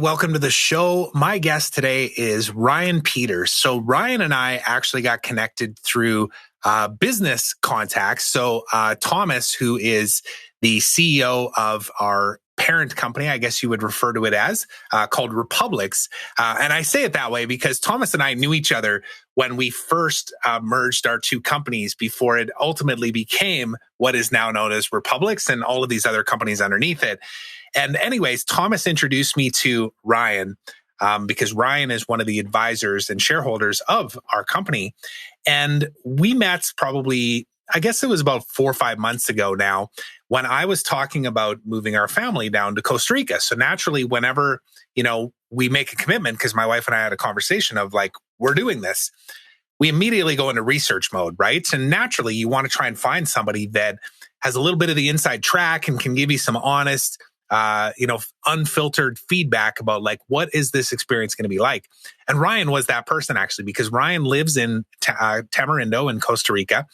welcome to the show. My guest today is Ryan Peters. So Ryan and I actually got connected through business contacts. So Thomas, who is the CEO of our parent company, I guess you would refer to it as, called Republics. And I say it that way because Thomas and I knew each other when we first merged our two companies before it ultimately became what is now known as Republics and all of these other companies underneath it. And anyways, Thomas introduced me to Ryan because Ryan is one of the advisors and shareholders of our company. And we met probably, I guess it was about 4 or 5 months ago now, when I was talking about moving our family down to Costa Rica. So naturally, whenever, we make a commitment, because my wife and I had a conversation of like, we're doing this, we immediately go into research mode, right? And naturally, you want to try and find somebody that has a little bit of the inside track and can give you some honest, unfiltered feedback about like, what is this experience going to be like? And Ryan was that person actually, because Ryan lives in Tamarindo in Costa Rica.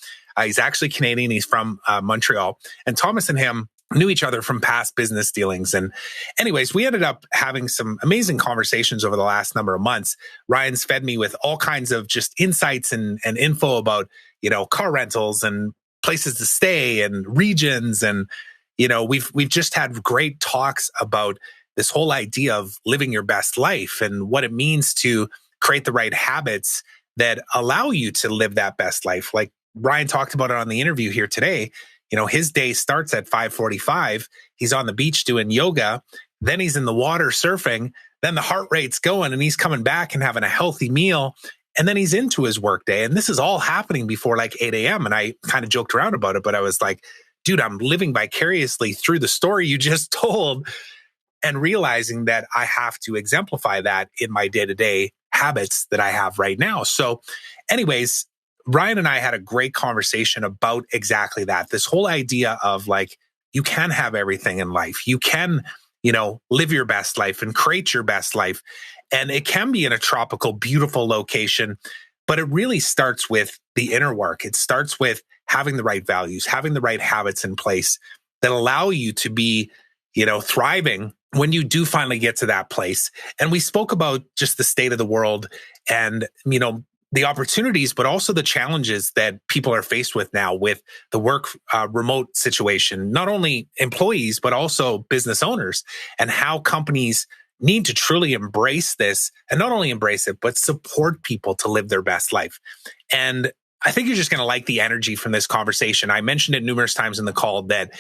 He's actually Canadian. He's from Montreal. And Thomas and him knew each other from past business dealings. And anyways, we ended up having some amazing conversations over the last number of months. Ryan's fed me with all kinds of just insights and info about, car rentals and places to stay and regions. And, we've just had great talks about this whole idea of living your best life and what it means to create the right habits that allow you to live that best life. Like Ryan talked about it on the interview here today. His day starts at 5:45. He's on the beach doing yoga. Then he's in the water surfing. Then the heart rate's going and he's coming back and having a healthy meal. And then he's into his work day. And this is all happening before like 8 a.m. And I kind of joked around about it, but I was like, dude, I'm living vicariously through the story you just told and realizing that I have to exemplify that in my day-to-day habits that I have right now. So anyways, Ryan and I had a great conversation about exactly that. This whole idea of like, you can have everything in life. You can, live your best life and create your best life. And it can be in a tropical, beautiful location, but it really starts with the inner work. It starts with having the right values, having the right habits in place that allow you to be, thriving when you do finally get to that place. And we spoke about just the state of the world and, the opportunities, but also the challenges that people are faced with now with the work remote situation, not only employees, but also business owners, and how companies need to truly embrace this and not only embrace it, but support people to live their best life. And I think you're just going to like the energy from this conversation. I mentioned it numerous times in the call that,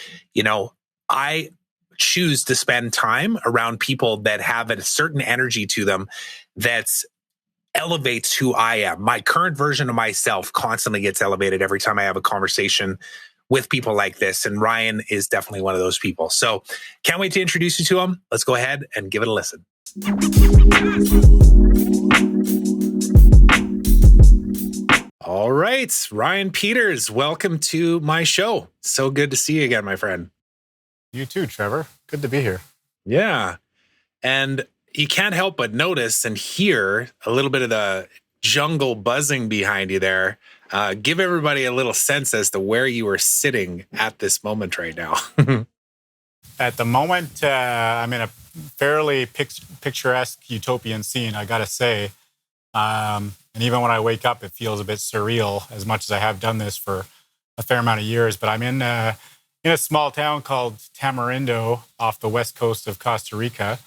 I choose to spend time around people that have a certain energy to them that's elevates who I am. My current version of myself constantly gets elevated every time I have a conversation with people like this. And Ryan is definitely one of those people. So can't wait to introduce you to him. Let's go ahead and give it a listen. All right, Ryan Peters, welcome to my show. So good to see you again, my friend. You too, Trevor. Good to be here. Yeah. And you can't help but notice and hear a little bit of the jungle buzzing behind you there. Give everybody a little sense as to where you are sitting at this moment right now. At the moment, I'm in a fairly picturesque utopian scene, I got to say. And even when I wake up, it feels a bit surreal, as much as I have done this for a fair amount of years. But I'm in a small town called Tamarindo off the west coast of Costa Rica.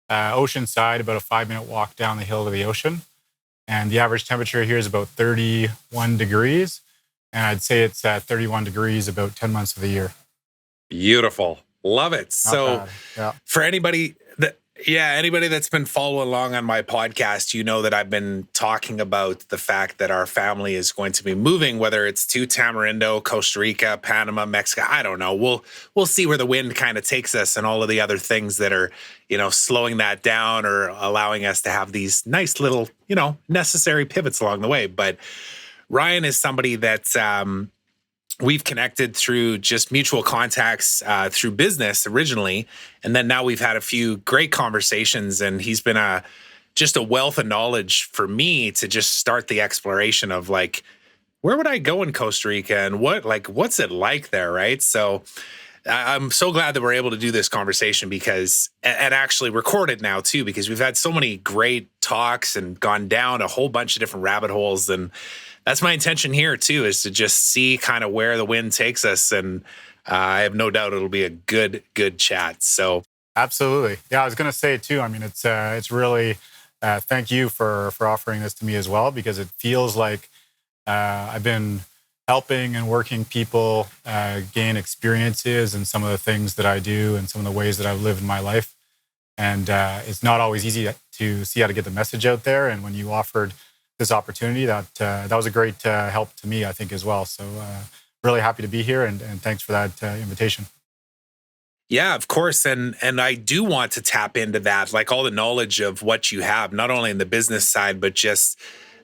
Oceanside, about a 5-minute walk down the hill to the ocean. And the average temperature here is about 31 degrees. And I'd say it's at 31 degrees about 10 months of the year. Beautiful. Love it. Not bad. For anybody that's been following along on my podcast, you know that I've been talking about the fact that our family is going to be moving, whether it's to Tamarindo, Costa Rica, Panama, Mexico. I don't know. We'll see where the wind kind of takes us and all of the other things that are, slowing that down or allowing us to have these nice little, necessary pivots along the way. But Ryan is somebody that's we've connected through just mutual contacts through business originally. And then now we've had a few great conversations, and he's been just a wealth of knowledge for me to just start the exploration of like, where would I go in Costa Rica and what's it like there, right? So I'm so glad that we're able to do this conversation because, and actually record it now too, because we've had so many great talks and gone down a whole bunch of different rabbit holes. And that's my intention here too, is to just see kind of where the wind takes us. And I have no doubt it'll be a good chat. So absolutely. Yeah, I was going to say too, I mean, it's really, thank you for offering this to me as well, because it feels like I've been helping and working people gain experiences and some of the things that I do and some of the ways that I've lived in my life. And it's not always easy to see how to get the message out there. And when you offered this opportunity, that was a great help to me, I think, as well. So really happy to be here, and thanks for that invitation. Yeah, of course. And I do want to tap into that, like all the knowledge of what you have, not only in the business side, but just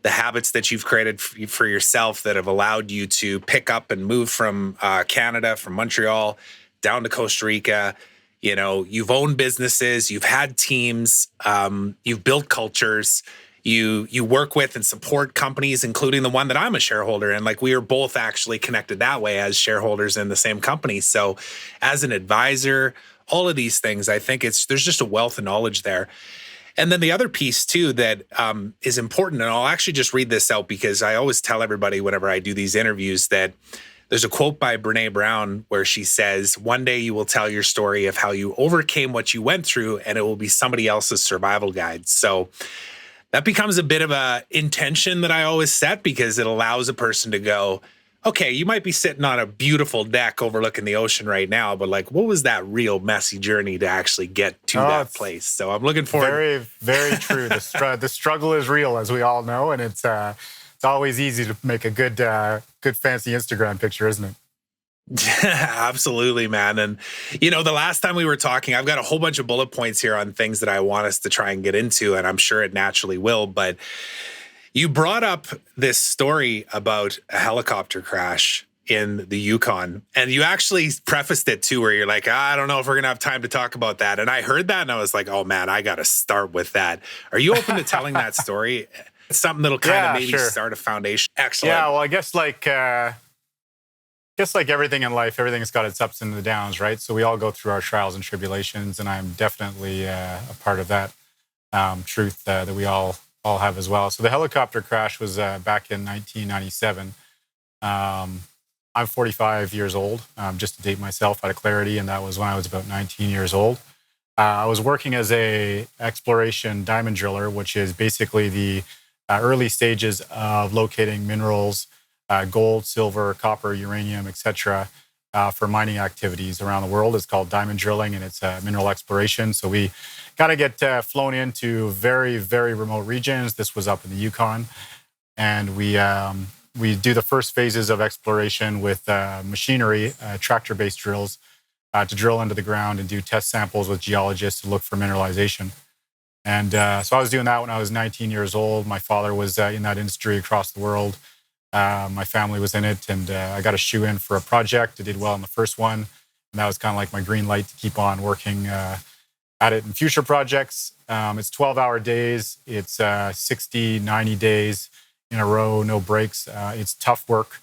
the habits that you've created for yourself that have allowed you to pick up and move from Canada, from Montreal down to Costa Rica. You know, you've owned businesses, you've had teams, you've built cultures, you work with and support companies, including the one that I'm a shareholder in. Like, we are both actually connected that way as shareholders in the same company. So as an advisor, all of these things, I think there's just a wealth of knowledge there. And then the other piece too that is important, and I'll actually just read this out because I always tell everybody whenever I do these interviews that there's a quote by Brene Brown where she says, "One day you will tell your story of how you overcame what you went through, and it will be somebody else's survival guide." So that becomes a bit of a intention that I always set, because it allows a person to go, okay, you might be sitting on a beautiful deck overlooking the ocean right now, but like, what was that real messy journey to actually get to that place? So I'm looking forward. Very, very true. The struggle is real, as we all know, and it's always easy to make a good fancy Instagram picture, isn't it? Absolutely, man. And, you know, the last time we were talking, I've got a whole bunch of bullet points here on things that I want us to try and get into, and I'm sure it naturally will. But you brought up this story about a helicopter crash in the Yukon, and you actually prefaced it too, where you're like, I don't know if we're going to have time to talk about that. And I heard that and I was like, oh man, I got to start with that. Are you open to telling that story? It's something that'll kind of maybe start a foundation. Excellent. Yeah, well, I guess like everything in life, everything's got its ups and the downs, right? So we all go through our trials and tribulations, and I'm definitely a part of that truth that we all have as well. So the helicopter crash was back in 1997. I'm 45 years old, just to date myself out of clarity, and that was when I was about 19 years old. I was working as a exploration diamond driller, which is basically the early stages of locating minerals, gold, silver, copper, uranium, etc., for mining activities around the world. It's called diamond drilling, and it's mineral exploration. So we got to get flown into very, very remote regions. This was up in the Yukon, and we do the first phases of exploration with machinery, tractor-based drills, to drill into the ground and do test samples with geologists to look for mineralization. And so I was doing that when I was 19 years old. My father was in that industry across the world. My family was in it, and I got a shoe in for a project. I did well in the first one, and that was kind of like my green light to keep on working at it in future projects. It's 12-hour days. It's 60, 90 days in a row, no breaks. It's tough work,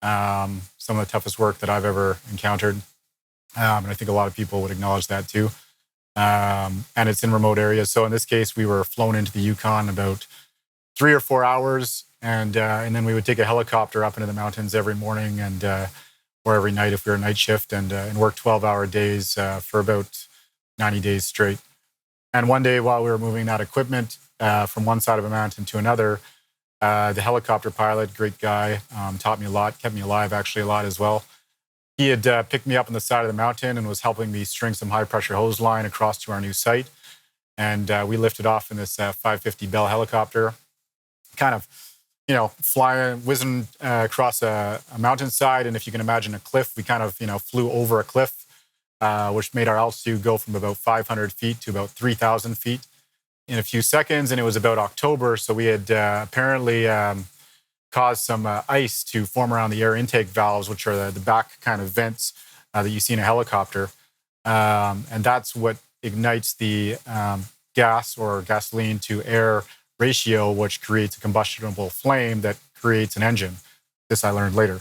some of the toughest work that I've ever encountered. And I think a lot of people would acknowledge that too. And it's in remote areas. So in this case, we were flown into the Yukon about 3 or 4 hours. And then we would take a helicopter up into the mountains every morning or every night if we were night shift, and work 12-hour days for about 90 days straight. And one day while we were moving that equipment from one side of a mountain to another, the helicopter pilot, great guy, taught me a lot, kept me alive actually a lot as well. He had picked me up on the side of the mountain and was helping me string some high-pressure hose line across to our new site. And we lifted off in this 550 Bell helicopter, kind of, whizzing across a mountainside. And if you can imagine a cliff, we kind of, flew over a cliff, which made our altitude go from about 500 feet to about 3,000 feet in a few seconds. And it was about October, so we had apparently caused some ice to form around the air intake valves, which are the back kind of vents that you see in a helicopter. And that's what ignites the gas or gasoline to air ratio, which creates a combustible flame that creates an engine. This I learned later.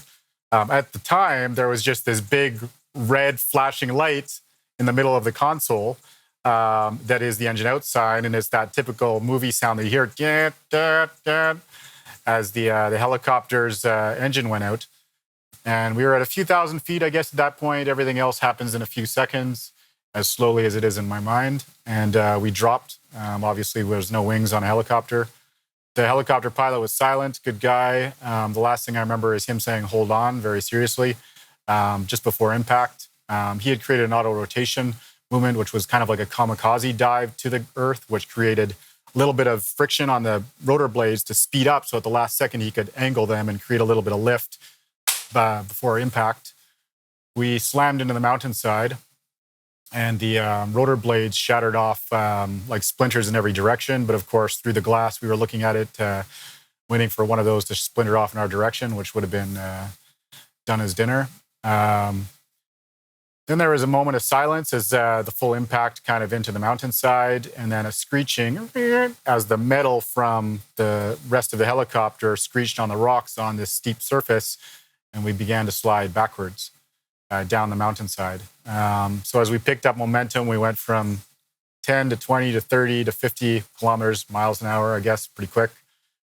At the time, there was just this big red flashing light in the middle of the console that is the engine outside, and it's that typical movie sound that you hear as the helicopter's engine went out. And we were at a few thousand feet, I guess, at that point. Everything else happens in a few seconds, as slowly as it is in my mind. And we dropped. Obviously, there was no wings on a helicopter. The helicopter pilot was silent, good guy. The last thing I remember is him saying, "Hold on," very seriously, just before impact. He had created an auto-rotation movement, which was kind of like a kamikaze dive to the earth, which created a little bit of friction on the rotor blades to speed up. So at the last second, he could angle them and create a little bit of lift before impact. We slammed into the mountainside, and the rotor blades shattered off like splinters in every direction. But of course, through the glass, we were looking at it, waiting for one of those to splinter off in our direction, which would have been done as dinner. Then there was a moment of silence as the full impact kind of into the mountainside, and then a screeching as the metal from the rest of the helicopter screeched on the rocks on this steep surface, and we began to slide backwards down the mountainside. So as we picked up momentum, we went from 10 to 20 to 30 to 50 miles an hour, I guess, pretty quick.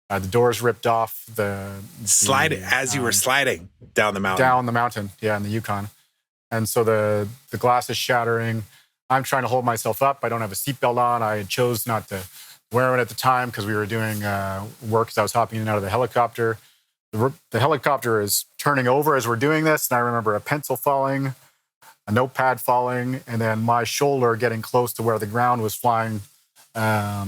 The doors ripped off. You were sliding down the mountain. Down the mountain, yeah, in the Yukon. And so the glass is shattering. I'm trying to hold myself up. I don't have a seatbelt on. I chose not to wear it at the time because we were doing work as I was hopping in and out of the helicopter. The helicopter is turning over as we're doing this, and I remember a pencil falling, a notepad falling, and then my shoulder getting close to where the ground was flying, where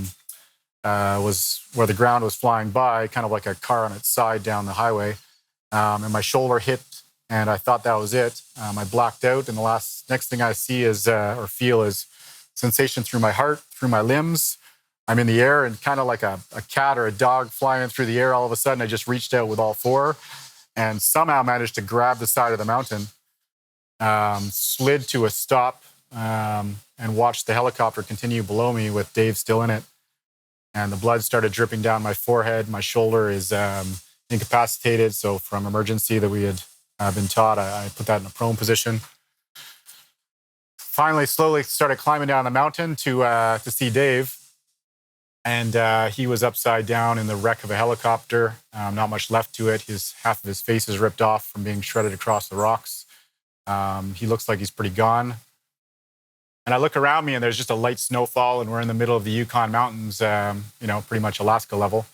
the ground was flying by, kind of like a car on its side down the highway. And my shoulder hit, and I thought that was it. I blacked out, and the next thing I see is or feel is sensation through my heart, through my limbs. I'm in the air, and kind of like a cat or a dog flying through the air. All of a sudden, I just reached out with all four and somehow managed to grab the side of the mountain, slid to a stop, and watched the helicopter continue below me with Dave still in it. And the blood started dripping down my forehead. My shoulder is incapacitated. So from emergency that we had been taught, I put that in a prone position. Finally, slowly started climbing down the mountain to see Dave. And he was upside down in the wreck of a helicopter. Not much left to it. Half of his face is ripped off from being shredded across the rocks. He looks like he's pretty gone. And I look around me, and there's just a light snowfall, and we're in the middle of the Yukon mountains, pretty much Alaska level.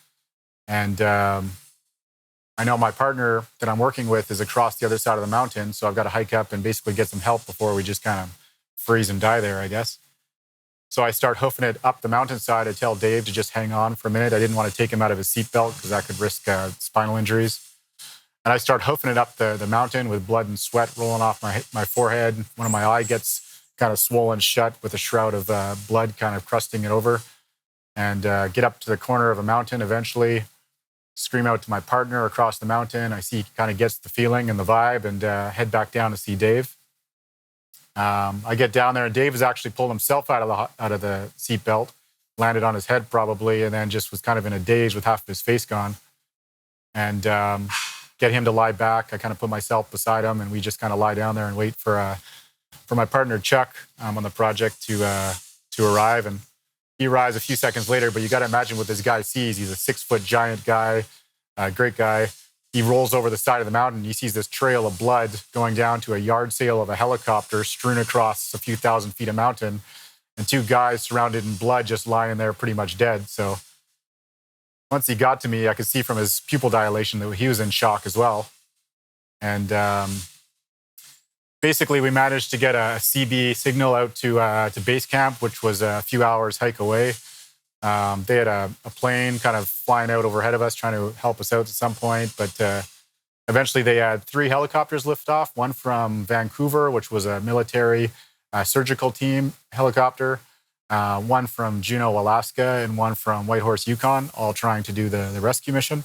And I know my partner that I'm working with is across the other side of the mountain, so I've got to hike up and basically get some help before we just kind of freeze and die there, I guess. So I start hoofing it up the mountainside. I tell Dave to just hang on for a minute. I didn't want to take him out of his seatbelt because that could risk spinal injuries. And I start hoofing it up the mountain with blood and sweat rolling off my forehead. One of my eye gets kind of swollen shut with a shroud of blood kind of crusting it over. And get up to the corner of a mountain eventually, scream out to my partner across the mountain. I see he kind of gets the feeling and the vibe, and head back down to see Dave. I get down there, and Dave has actually pulled himself out of the seatbelt, landed on his head probably, and then just was kind of in a daze with half of his face gone. And get him to lie back. I kind of put myself beside him, and we just kind of lie down there and wait for my partner Chuck on the project to arrive. And he arrives a few seconds later, but you got to imagine what this guy sees. He's a 6-foot giant guy, great guy. He rolls over the side of the mountain. He sees this trail of blood going down to a yard sale of a helicopter strewn across a few thousand feet of mountain, and 2 guys surrounded in blood just lying there pretty much dead. So once he got to me, I could see from his pupil dilation that he was in shock as well. And basically, we managed to get a CB signal out to base camp, which was a few hours hike away. They had a plane kind of flying out overhead of us, trying to help us out at some point. But eventually they had 3 helicopters lift off, one from Vancouver, which was a military surgical team helicopter, one from Juneau, Alaska, and one from Whitehorse, Yukon, all trying to do the rescue mission.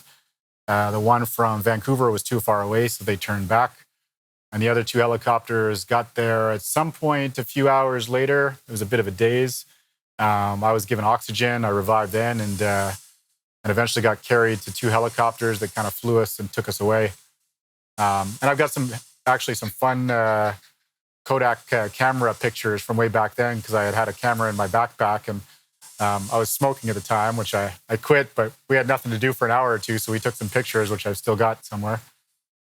The one from Vancouver was too far away, so they turned back. And the other 2 helicopters got there at some point a few hours later. It was a bit of a daze. I was given oxygen. I revived then, and eventually got carried to 2 helicopters that kind of flew us and took us away. And I've got some fun Kodak camera pictures from way back then because I had a camera in my backpack, and I was smoking at the time, which I quit, but we had nothing to do for an hour or two, so we took some pictures, which I've still got somewhere.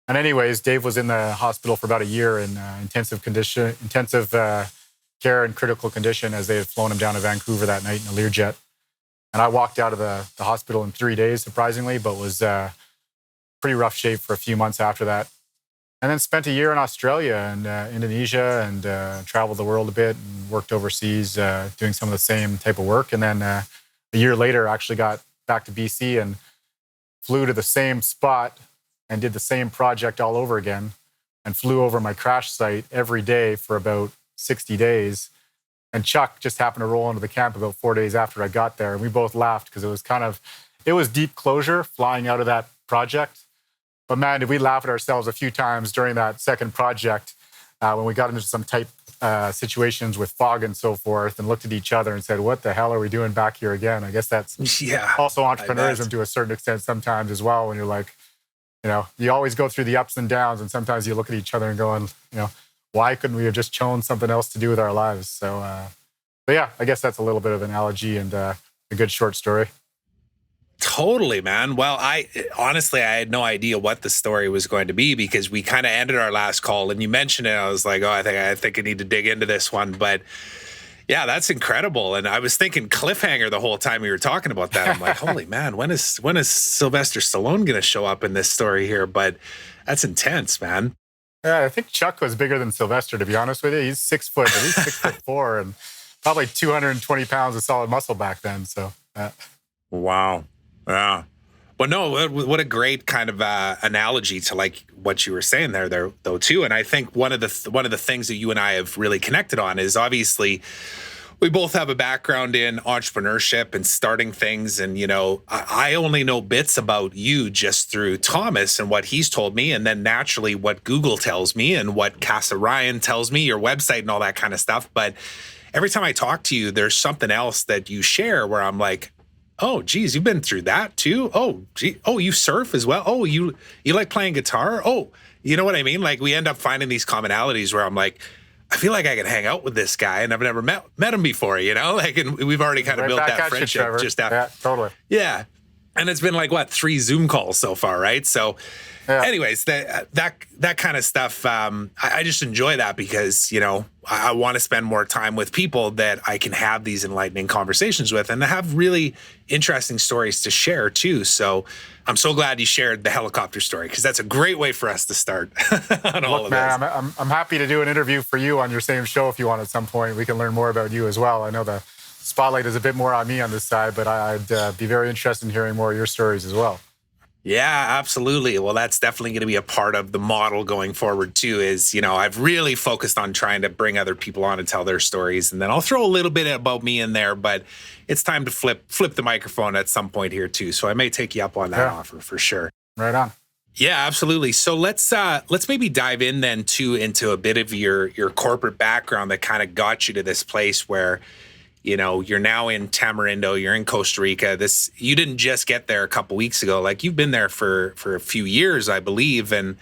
And anyways, Dave was in the hospital for about a year in intensive care and critical condition as they had flown him down to Vancouver that night in a Learjet. And I walked out of the hospital in 3 days, surprisingly, but was pretty rough shape for a few months after that. And then spent a year in Australia and Indonesia and traveled the world a bit and worked overseas doing some of the same type of work. And then a year later, actually got back to BC and flew to the same spot and did the same project all over again and flew over my crash site every day for about 60 days. And Chuck just happened to roll into the camp about 4 days after I got there. And we both laughed because it was deep closure flying out of that project. But man, did we laugh at ourselves a few times during that second project when we got into some tight situations with fog and so forth and looked at each other and said, what the hell are we doing back here again? I guess that's also entrepreneurism to a certain extent sometimes as well, when you're like, you always go through the ups and downs, and sometimes you look at each other and going, why couldn't we have just chosen something else to do with our lives? So, but yeah, I guess that's a little bit of an analogy and a good short story. Totally, man. Well, honestly, I had no idea what the story was going to be because we kind of ended our last call and you mentioned it. I was like, I think I need to dig into this one. But yeah, that's incredible. And I was thinking cliffhanger the whole time we were talking about that. I'm like, holy man, when is Sylvester Stallone going to show up in this story here? But that's intense, man. Yeah, I think Chuck was bigger than Sylvester, to be honest with you. He's 6 foot, at least 6'4", and probably 220 pounds of solid muscle back then. So, wow. Yeah. Well, no, what a great kind of analogy to like what you were saying there though too. And I think one of the things that you and I have really connected on is obviously we both have a background in entrepreneurship and starting things. And, I only know bits about you just through Thomas and what he's told me. And then naturally what Google tells me and what Costa Ryan tells me, your website and all that kind of stuff. But every time I talk to you, there's something else that you share where I'm like, oh, geez, you've been through that too? Oh, gee. Oh, you surf as well? Oh, you like playing guitar? Oh, you know what I mean? Like we end up finding these commonalities where I'm like, I feel like I could hang out with this guy and I've never met him before, like, and we've already kind of built that friendship just after. Yeah, totally. Yeah. And it's been like, 3 Zoom calls so far, right? So anyways, that kind of stuff, I just enjoy that because, I want to spend more time with people that I can have these enlightening conversations with and have really interesting stories to share too. So I'm so glad you shared the helicopter story because that's a great way for us to start on all of this. I'm happy to do an interview for you on your same show if you want at some point. We can learn more about you as well. I know the spotlight is a bit more on me on this side, but I'd be very interested in hearing more of your stories as well. Yeah, absolutely. Well, that's definitely going to be a part of the model going forward too, is, I've really focused on trying to bring other people on and tell their stories. And then I'll throw a little bit about me in there, but it's time to flip the microphone at some point here too. So I may take you up on that offer for sure. Right on. Yeah, absolutely. So let's maybe dive in then too into a bit of your corporate background that kind of got you to this place where you're now in Tamarindo, you're in Costa Rica. You didn't just get there a couple weeks ago. Like you've been there for a few years, I believe. And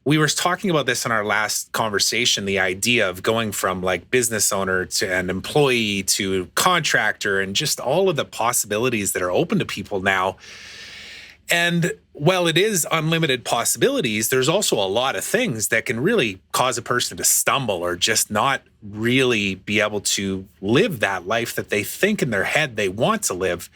we were talking about this in our last conversation, the idea of going from like business owner to an employee to contractor and just all of the possibilities that are open to people now. And while it is unlimited possibilities, there's also a lot of things that can really cause a person to stumble or just not really be able to live that life that they think in their head they want to live.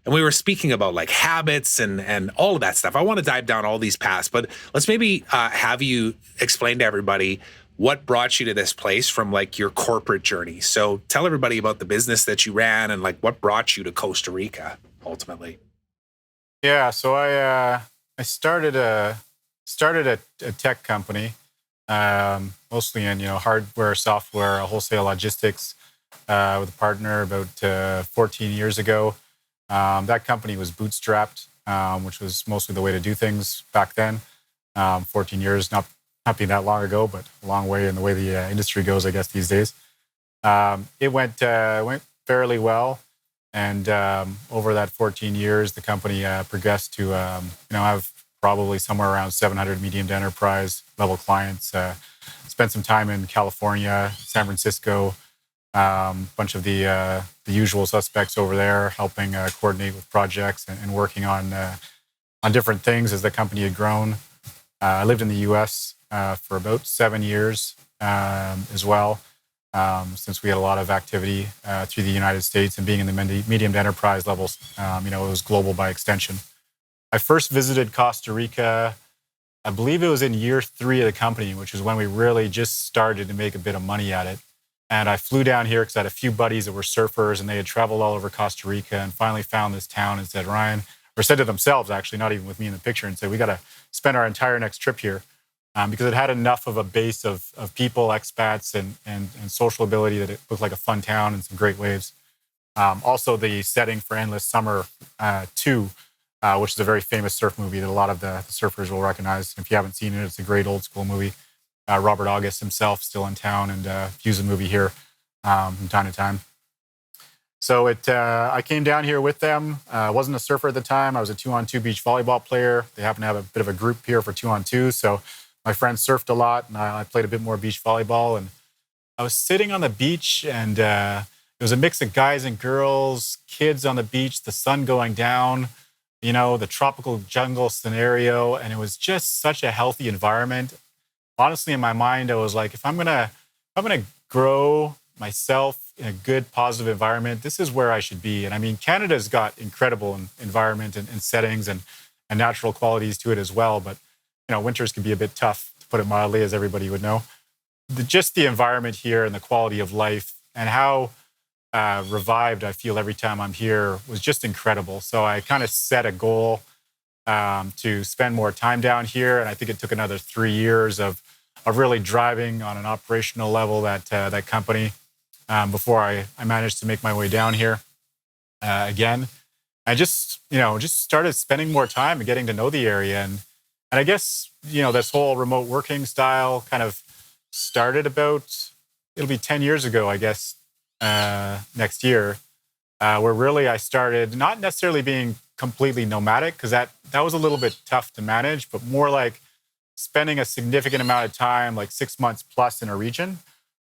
And we were speaking about like habits and all of that stuff. I want to dive down all these paths, but let's maybe have you explain to everybody what brought you to this place from like your corporate journey. So tell everybody about the business that you ran and like what brought you to Costa Rica ultimately. Yeah, so I started a tech company, mostly in hardware, software, wholesale logistics, with a partner about 14 years ago. That company was bootstrapped, which was mostly the way to do things back then. 14 years, not being that long ago, but a long way in the way the industry goes, I guess, these days. It went fairly well. And over that 14 years, the company progressed to, have probably somewhere around 700 medium to enterprise level clients, spent some time in California, San Francisco, bunch of the usual suspects over there, helping coordinate with projects and working on different things as the company had grown. I lived in the U.S. For about 7 years as well, since we had a lot of activity through the United States and being in the medium to enterprise levels. It was global by extension. I first visited Costa Rica, I believe it was in year 3 of the company, which is when we really just started to make a bit of money at it. And I flew down here because I had a few buddies that were surfers and they had traveled all over Costa Rica and finally found this town and said, Ryan, or said to themselves, actually, not even with me in the picture, and said, we got to spend our entire next trip here because it had enough of a base of people, expats, and social ability that it looked like a fun town and some great waves. Also, the setting for Endless Summer 2, which is a very famous surf movie that a lot of the surfers will recognize. If you haven't seen it, it's a great old school movie. Robert August himself still in town and views the movie here from time to time. So I came down here with them. I wasn't a surfer at the time. I was a 2-on-2 beach volleyball player. They happen to have a bit of a group here for 2-on-2. So my friends surfed a lot and I played a bit more beach volleyball. And I was sitting on the beach and it was a mix of guys and girls, kids on the beach, the sun going down, the tropical jungle scenario. And it was just such a healthy environment. Honestly, in my mind, I was like, if I'm gonna grow myself in a good, positive environment, this is where I should be. And I mean, Canada's got incredible environment and settings and natural qualities to it as well. But, winters can be a bit tough, to put it mildly, as everybody would know. Just the environment here and the quality of life and how revived I feel every time I'm here was just incredible. So I kind of set a goal to spend more time down here. And I think it took another 3 years of really driving on an operational level that company before I managed to make my way down here again. I just started spending more time and getting to know the area. And I guess, this whole remote working style kind of started it'll be 10 years ago, I guess, next year, where really I started not necessarily being completely nomadic, because that was a little bit tough to manage, but more like spending a significant amount of time, like 6 months plus in a region,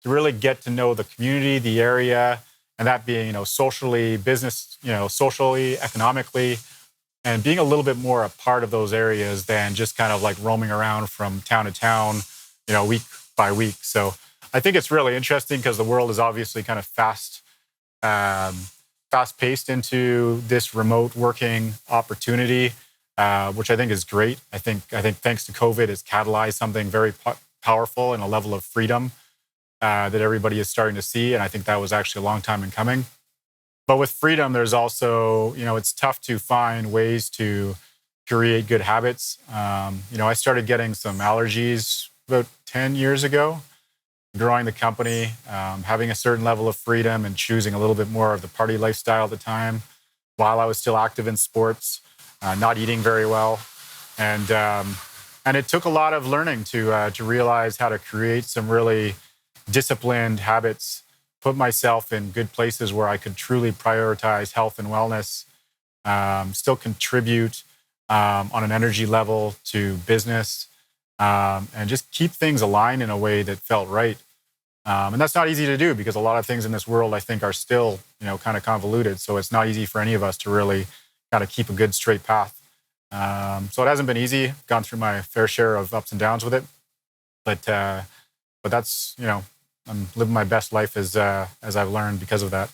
to really get to know the community, the area, and that being, socially, business, socially, economically, and being a little bit more a part of those areas than just kind of like roaming around from town to town, week by week. So I think it's really interesting because the world is obviously kind of fast-paced into this remote working opportunity, which I think is great. I think thanks to COVID, it's catalyzed something very powerful and a level of freedom that everybody is starting to see. And I think that was actually a long time in coming. But with freedom, there's also, it's tough to find ways to create good habits. I started getting some allergies about 10 years ago, growing the company, having a certain level of freedom and choosing a little bit more of the party lifestyle at the time while I was still active in sports, not eating very well. And it took a lot of learning to realize how to create some really disciplined habits, put myself in good places where I could truly prioritize health and wellness, still contribute on an energy level to business, and just keep things aligned in a way that felt right. And that's not easy to do because a lot of things in this world, I think, are still, kind of convoluted. So it's not easy for any of us to really kind of keep a good straight path. So it hasn't been easy. I've gone through my fair share of ups and downs with it. But that's, I'm living my best life as I've learned because of that.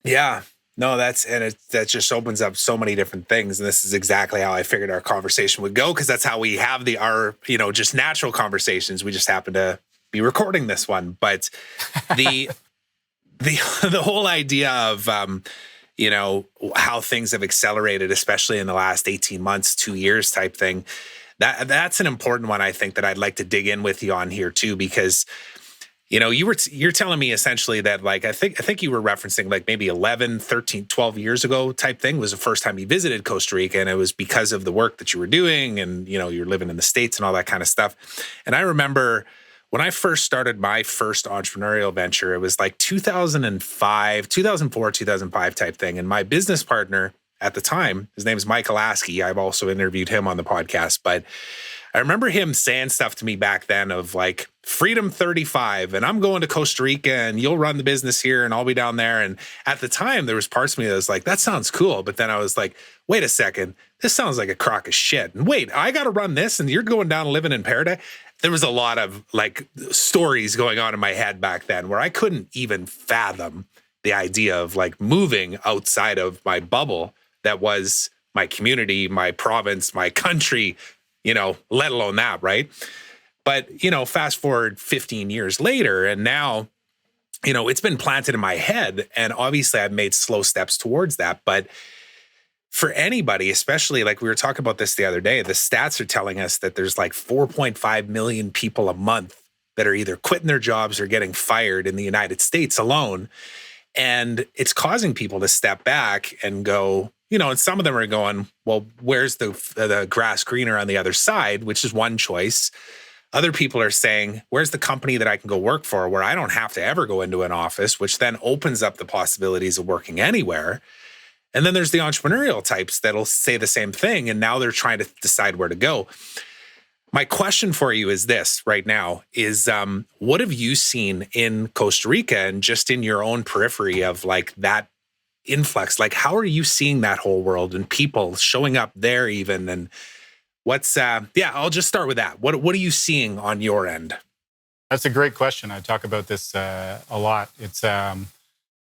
Yeah. No, that just opens up so many different things. And this is exactly how I figured our conversation would go, because that's how we have our just natural conversations. We just happen to be recording this one. But the whole idea of, how things have accelerated, especially in the last 18 months, 2 years type thing, that's an important one, I think, that I'd like to dig in with you on here too, because you're telling me essentially that, like, I think you were referencing like maybe 11, 13, 12 years ago type thing was the first time you visited Costa Rica. And it was because of the work that you were doing and, you're living in the States and all that kind of stuff. And I remember when I first started my first entrepreneurial venture, it was like 2004, 2005 type thing. And my business partner at the time, his name is Mike Alasky. I've also interviewed him on the podcast, but I remember him saying stuff to me back then of like Freedom 35, and I'm going to Costa Rica and you'll run the business here and I'll be down there. And at the time, there was parts of me that was like, that sounds cool. But then I was like, wait a second, this sounds like a crock of shit. And wait, I got to run this and you're going down and living in paradise. There was a lot of like stories going on in my head back then where I couldn't even fathom the idea of like moving outside of my bubble that was my community, my province, my country, let alone that, right? But, fast forward 15 years later, and now, it's been planted in my head. And obviously I've made slow steps towards that. But for anybody, especially like we were talking about this the other day, the stats are telling us that there's like 4.5 million people a month that are either quitting their jobs or getting fired in the United States alone. And it's causing people to step back and go, and some of them are going, well, where's the grass greener on the other side, which is one choice. Other people are saying, where's the company that I can go work for where I don't have to ever go into an office, which then opens up the possibilities of working anywhere. And then there's the entrepreneurial types that'll say the same thing. And now they're trying to decide where to go. My question for you is this right now is, what have you seen in Costa Rica and just in your own periphery of like that influx? Like, how are you seeing that whole world and people showing up there even? And what's, I'll just start with that. What are you seeing on your end? That's a great question. I talk about this a lot. It's, I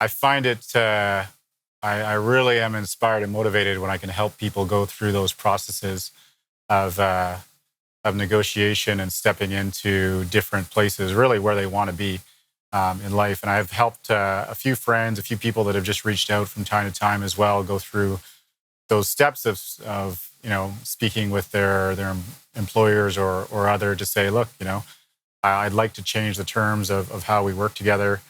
find it, I really am inspired and motivated when I can help people go through those processes of negotiation and stepping into different places, really where they want to be in life. And I've helped a few friends, a few people that have just reached out from time to time as well, go through those steps of speaking with their employers or other to say, look, I'd like to change the terms of how we work together.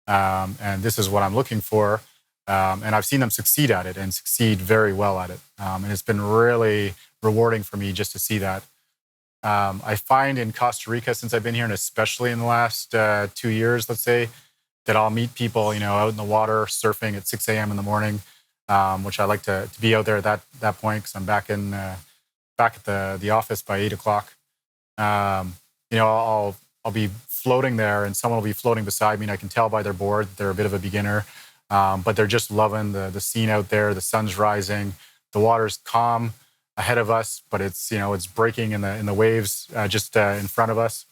And this is what I'm looking for. And I've seen them succeed at it and succeed very well at it. And it's been really rewarding for me just to see that. I find in Costa Rica, since I've been here, and especially in the last 2 years, let's say, that I'll meet people, out in the water, surfing at 6 a.m. in the morning, which I like to be out there at that point because I'm back at the office by 8 o'clock. I'll be floating there, and someone will be floating beside me, and I can tell by their board they're a bit of a beginner, but they're just loving the scene out there. The sun's rising, the water's calm ahead of us, but it's breaking in the waves just in front of us.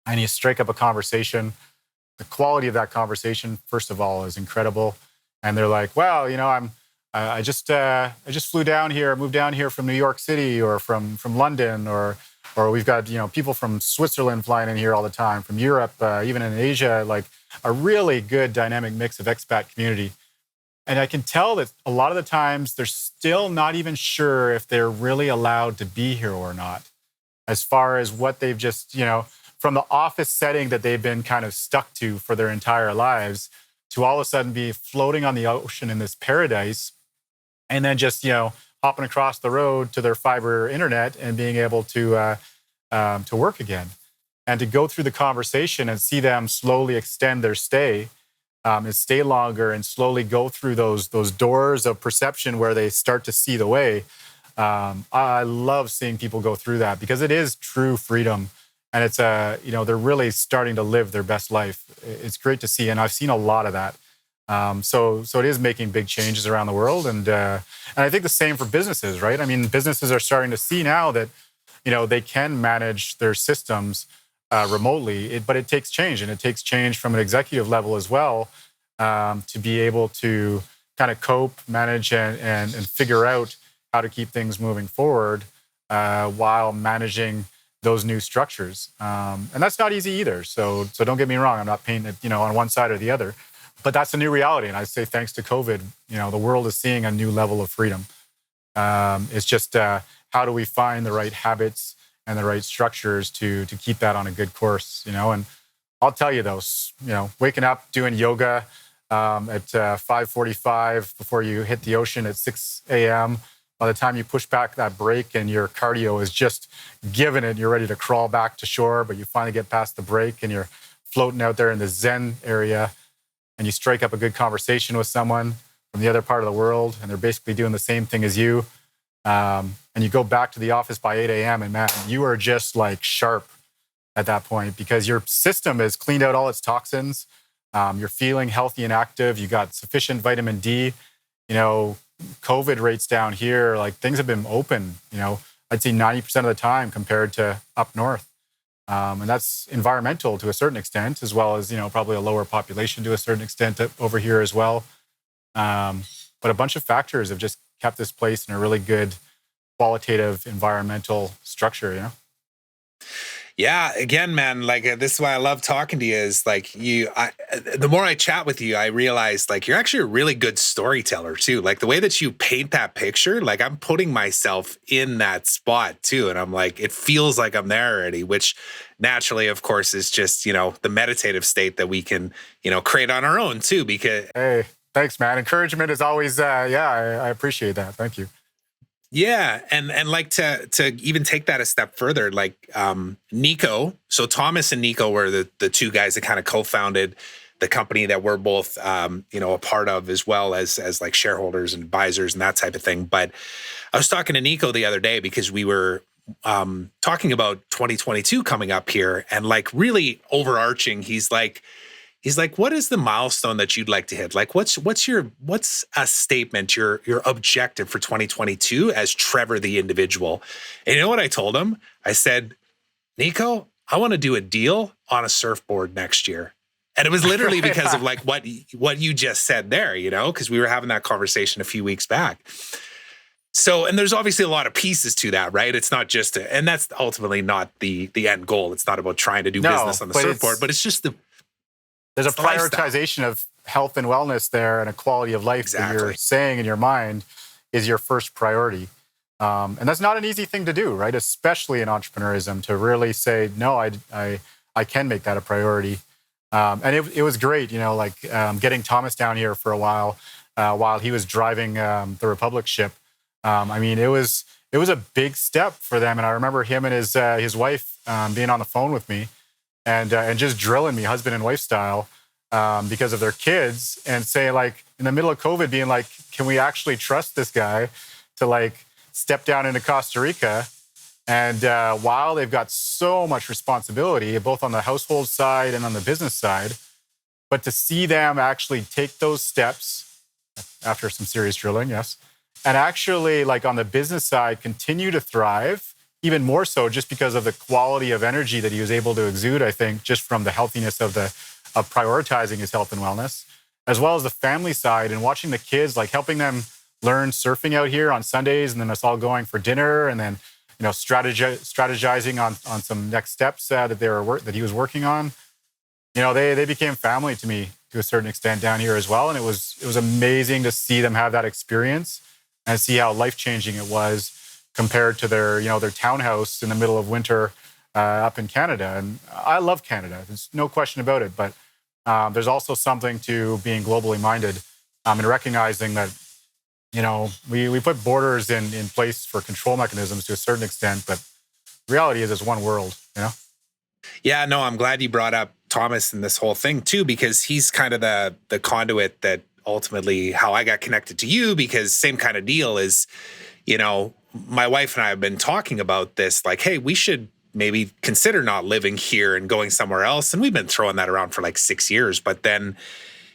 And you strike up a conversation. The quality of that conversation, first of all, is incredible. And they're like, "Well, I just flew down here, moved down here from New York City or from London, or we've got people from Switzerland flying in here all the time, from Europe, even in Asia, like a really good dynamic mix of expat community." And I can tell that a lot of the times they're still not even sure if they're really allowed to be here or not, as far as what they've just, from the office setting that they've been kind of stuck to for their entire lives, to all of a sudden be floating on the ocean in this paradise, and then just, hopping across the road to their fiber internet and being able to work again. And to go through the conversation and see them slowly extend their stay, and stay longer and slowly go through those doors of perception where they start to see the way. I love seeing people go through that because it is true freedom. And it's, they're really starting to live their best life. It's great to see. And I've seen a lot of that. So it is making big changes around the world. And I think the same for businesses, right? I mean, businesses are starting to see now that, they can manage their systems remotely, but it takes change, and it takes change from an executive level as well, to be able to kind of cope, manage, and figure out how to keep things moving forward while managing those new structures. And that's not easy either. So don't get me wrong, I'm not painting it, on one side or the other, but that's a new reality. And I say thanks to COVID, the world is seeing a new level of freedom. It's just how do we find the right habits and the right structures to keep that on a good course, And I'll tell you those, waking up, doing yoga at 5:45 before you hit the ocean at 6 a.m. By the time you push back that break and your cardio is just giving it, you're ready to crawl back to shore, but you finally get past the break and you're floating out there in the Zen area, and you strike up a good conversation with someone from the other part of the world, and they're basically doing the same thing as you. And you go back to the office by 8 a.m. and man, you are just like sharp at that point because your system has cleaned out all its toxins. You're feeling healthy and active. You got sufficient vitamin D. COVID rates down here, like things have been open, I'd say 90% of the time compared to up north. And that's environmental to a certain extent, as well as, probably a lower population to a certain extent over here as well. But a bunch of factors have just kept this place in a really good qualitative environmental structure, Yeah, again, man, like this is why I love talking to you is like the more I chat with you, I realize like you're actually a really good storyteller too. Like the way that you paint that picture, like I'm putting myself in that spot too. And I'm like, it feels like I'm there already, which naturally, of course, is just, the meditative state that we can, create on our own too, because. Hey, thanks, man. Encouragement is always, I appreciate that. Thank you. Yeah, and like to even take that a step further, like Nico. So Thomas and Nico were the two guys that kind of co-founded the company that we're both a part of, as well as like shareholders and advisors and that type of thing. But I was talking to Nico the other day because we were talking about 2022 coming up here, and like really overarching, he's like, what is the milestone that you'd like to hit? Like, what's a statement, your objective for 2022 as Trevor, the individual? And you know what I told him? I said, Nico, I want to do a deal on a surfboard next year. And it was literally because of like what you just said there, because we were having that conversation a few weeks back. So, and there's obviously a lot of pieces to that, right? It's not just, and that's ultimately not the end goal. It's not about trying to do business on the surfboard, but it's just there's a prioritization of health and wellness there and a quality of life that you're saying in your mind is your first priority. And that's not an easy thing to do, right? Especially in entrepreneurism, to really say, no, I can make that a priority. And it was great, getting Thomas down here for a while he was driving the Republic ship. It was a big step for them. And I remember him and his wife being on the phone with me and just drilling me, husband and wife style, because of their kids, and say, like, in the middle of COVID, being like, can we actually trust this guy to like step down into Costa Rica? And while they've got so much responsibility, both on the household side and on the business side, but to see them actually take those steps after some serious drilling, yes, and actually, like on the business side, continue to thrive, even more so just because of the quality of energy that he was able to exude, I think, just from the healthiness of prioritizing his health and wellness, as well as the family side and watching the kids, like helping them learn surfing out here on Sundays, and then us all going for dinner, and then strategizing on some next steps that he was working on. They became family to me to a certain extent down here as well, and it was amazing to see them have that experience and see how life-changing it was compared to their townhouse in the middle of winter up in Canada. And I love Canada. There's no question about it. But there's also something to being globally minded and recognizing that, we put borders in place for control mechanisms to a certain extent. But the reality is it's one world, Yeah, no, I'm glad you brought up Thomas and this whole thing too, because he's kind of the conduit that ultimately how I got connected to you, because same kind of deal is, my wife and I have been talking about this, like, hey, we should maybe consider not living here and going somewhere else. And we've been throwing that around for like 6 years. But then,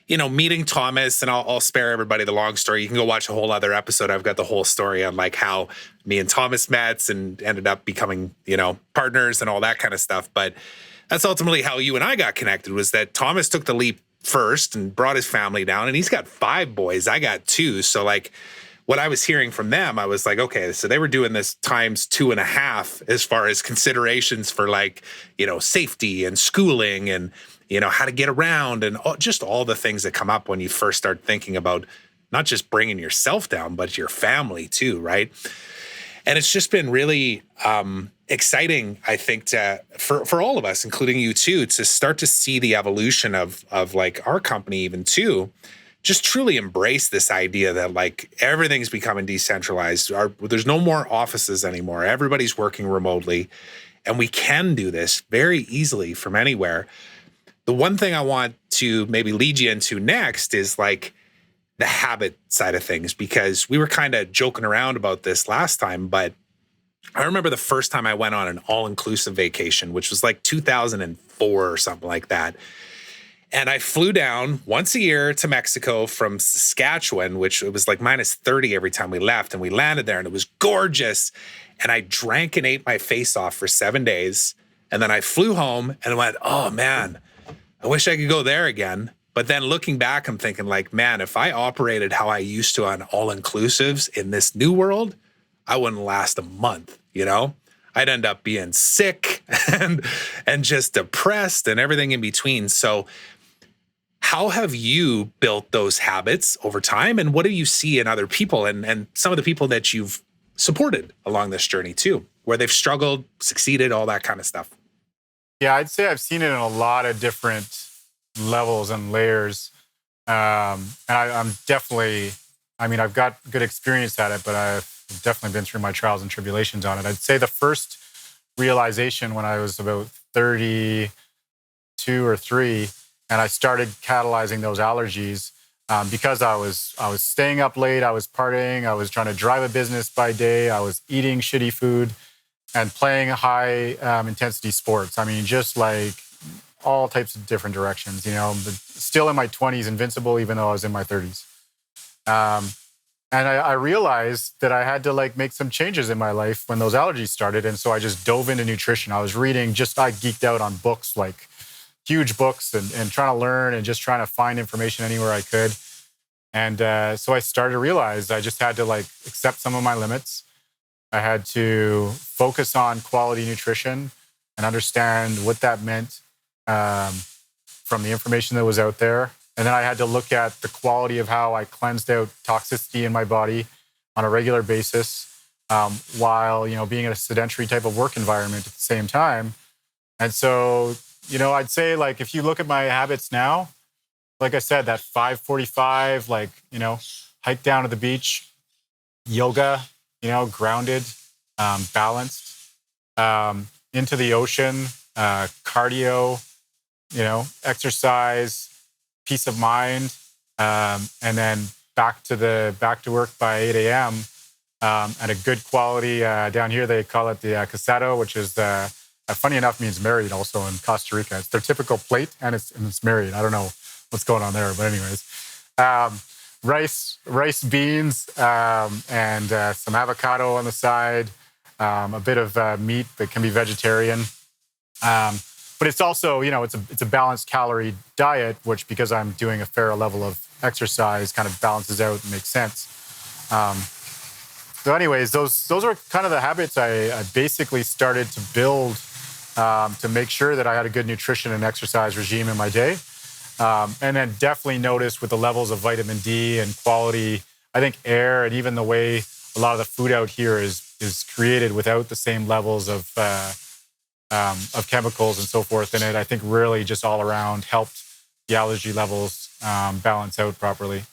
meeting Thomas, and I'll spare everybody the long story. You can go watch a whole other episode. I've got the whole story on like how me and Thomas met and ended up becoming, partners and all that kind of stuff. But that's ultimately how you and I got connected, was that Thomas took the leap first and brought his family down, and he's got 5 boys. I got 2. So like, what I was hearing from them, I was like, okay, so they were doing this times 2.5 as far as considerations for like, safety and schooling and, how to get around and just all the things that come up when you first start thinking about not just bringing yourself down, but your family too, right? And it's just been really exciting, I think, for all of us, including you too, to start to see the evolution of like our company even too. Just truly embrace this idea that like everything's becoming decentralized. There's no more offices anymore. Everybody's working remotely, and we can do this very easily from anywhere. The one thing I want to maybe lead you into next is like, the habit side of things, because we were kind of joking around about this last time, but I remember the first time I went on an all-inclusive vacation, which was like 2004 or something like that. And I flew down once a year to Mexico from Saskatchewan, which it was like minus 30 every time we left. And we landed there and it was gorgeous. And I drank and ate my face off for 7 days. And then I flew home and went, oh man, I wish I could go there again. But then looking back, I'm thinking like, man, if I operated how I used to on all-inclusives in this new world, I wouldn't last a month, you know? I'd end up being sick and just depressed and everything in between. So how have you built those habits over time? And what do you see in other people and some of the people that you've supported along this journey too, where they've struggled, succeeded, all that kind of stuff? Yeah, I'd say I've seen it in a lot of different levels and layers. And I'm definitely, I mean, I've got good experience at it, but I've definitely been through my trials and tribulations on it. I'd say the first realization when I was about 32 or 3, and I started catalyzing those allergies because I was staying up late, I was partying, I was trying to drive a business by day, I was eating shitty food and playing high intensity sports. I mean, just like all types of different directions, you know, but still in my 20s, invincible, even though I was in my 30s. And I realized that I had to like make some changes in my life when those allergies started. And so I just dove into nutrition. I was reading, I geeked out on books, like huge books and trying to learn and just trying to find information anywhere I could. And so I started to realize I just had to like accept some of my limits. I had to focus on quality nutrition and understand what that meant from the information that was out there. And then I had to look at the quality of how I cleansed out toxicity in my body on a regular basis while, you know, being in a sedentary type of work environment at the same time. And so, you know, I'd say like, if you look at my habits now, like I said, that 5:45, like, you know, hike down to the beach, yoga, you know, grounded, balanced, into the ocean, cardio, you know, exercise, peace of mind, and then back to work by 8 a.m. At a good quality. Down here, they call it the casado, which is funny enough means married also in Costa Rica. It's their typical plate, and it's married. I don't know what's going on there, but anyways, rice, beans, and some avocado on the side, a bit of meat that can be vegetarian. But it's also, you know, it's a balanced calorie diet, which because I'm doing a fair level of exercise kind of balances out and makes sense. So anyways, those are kind of the habits I basically started to build to make sure that I had a good nutrition and exercise regime in my day. And then definitely noticed with the levels of vitamin D and quality, I think air and even the way a lot of the food out here is created without the same levels of chemicals and so forth in it, I think really just all around helped the allergy levels balance out properly.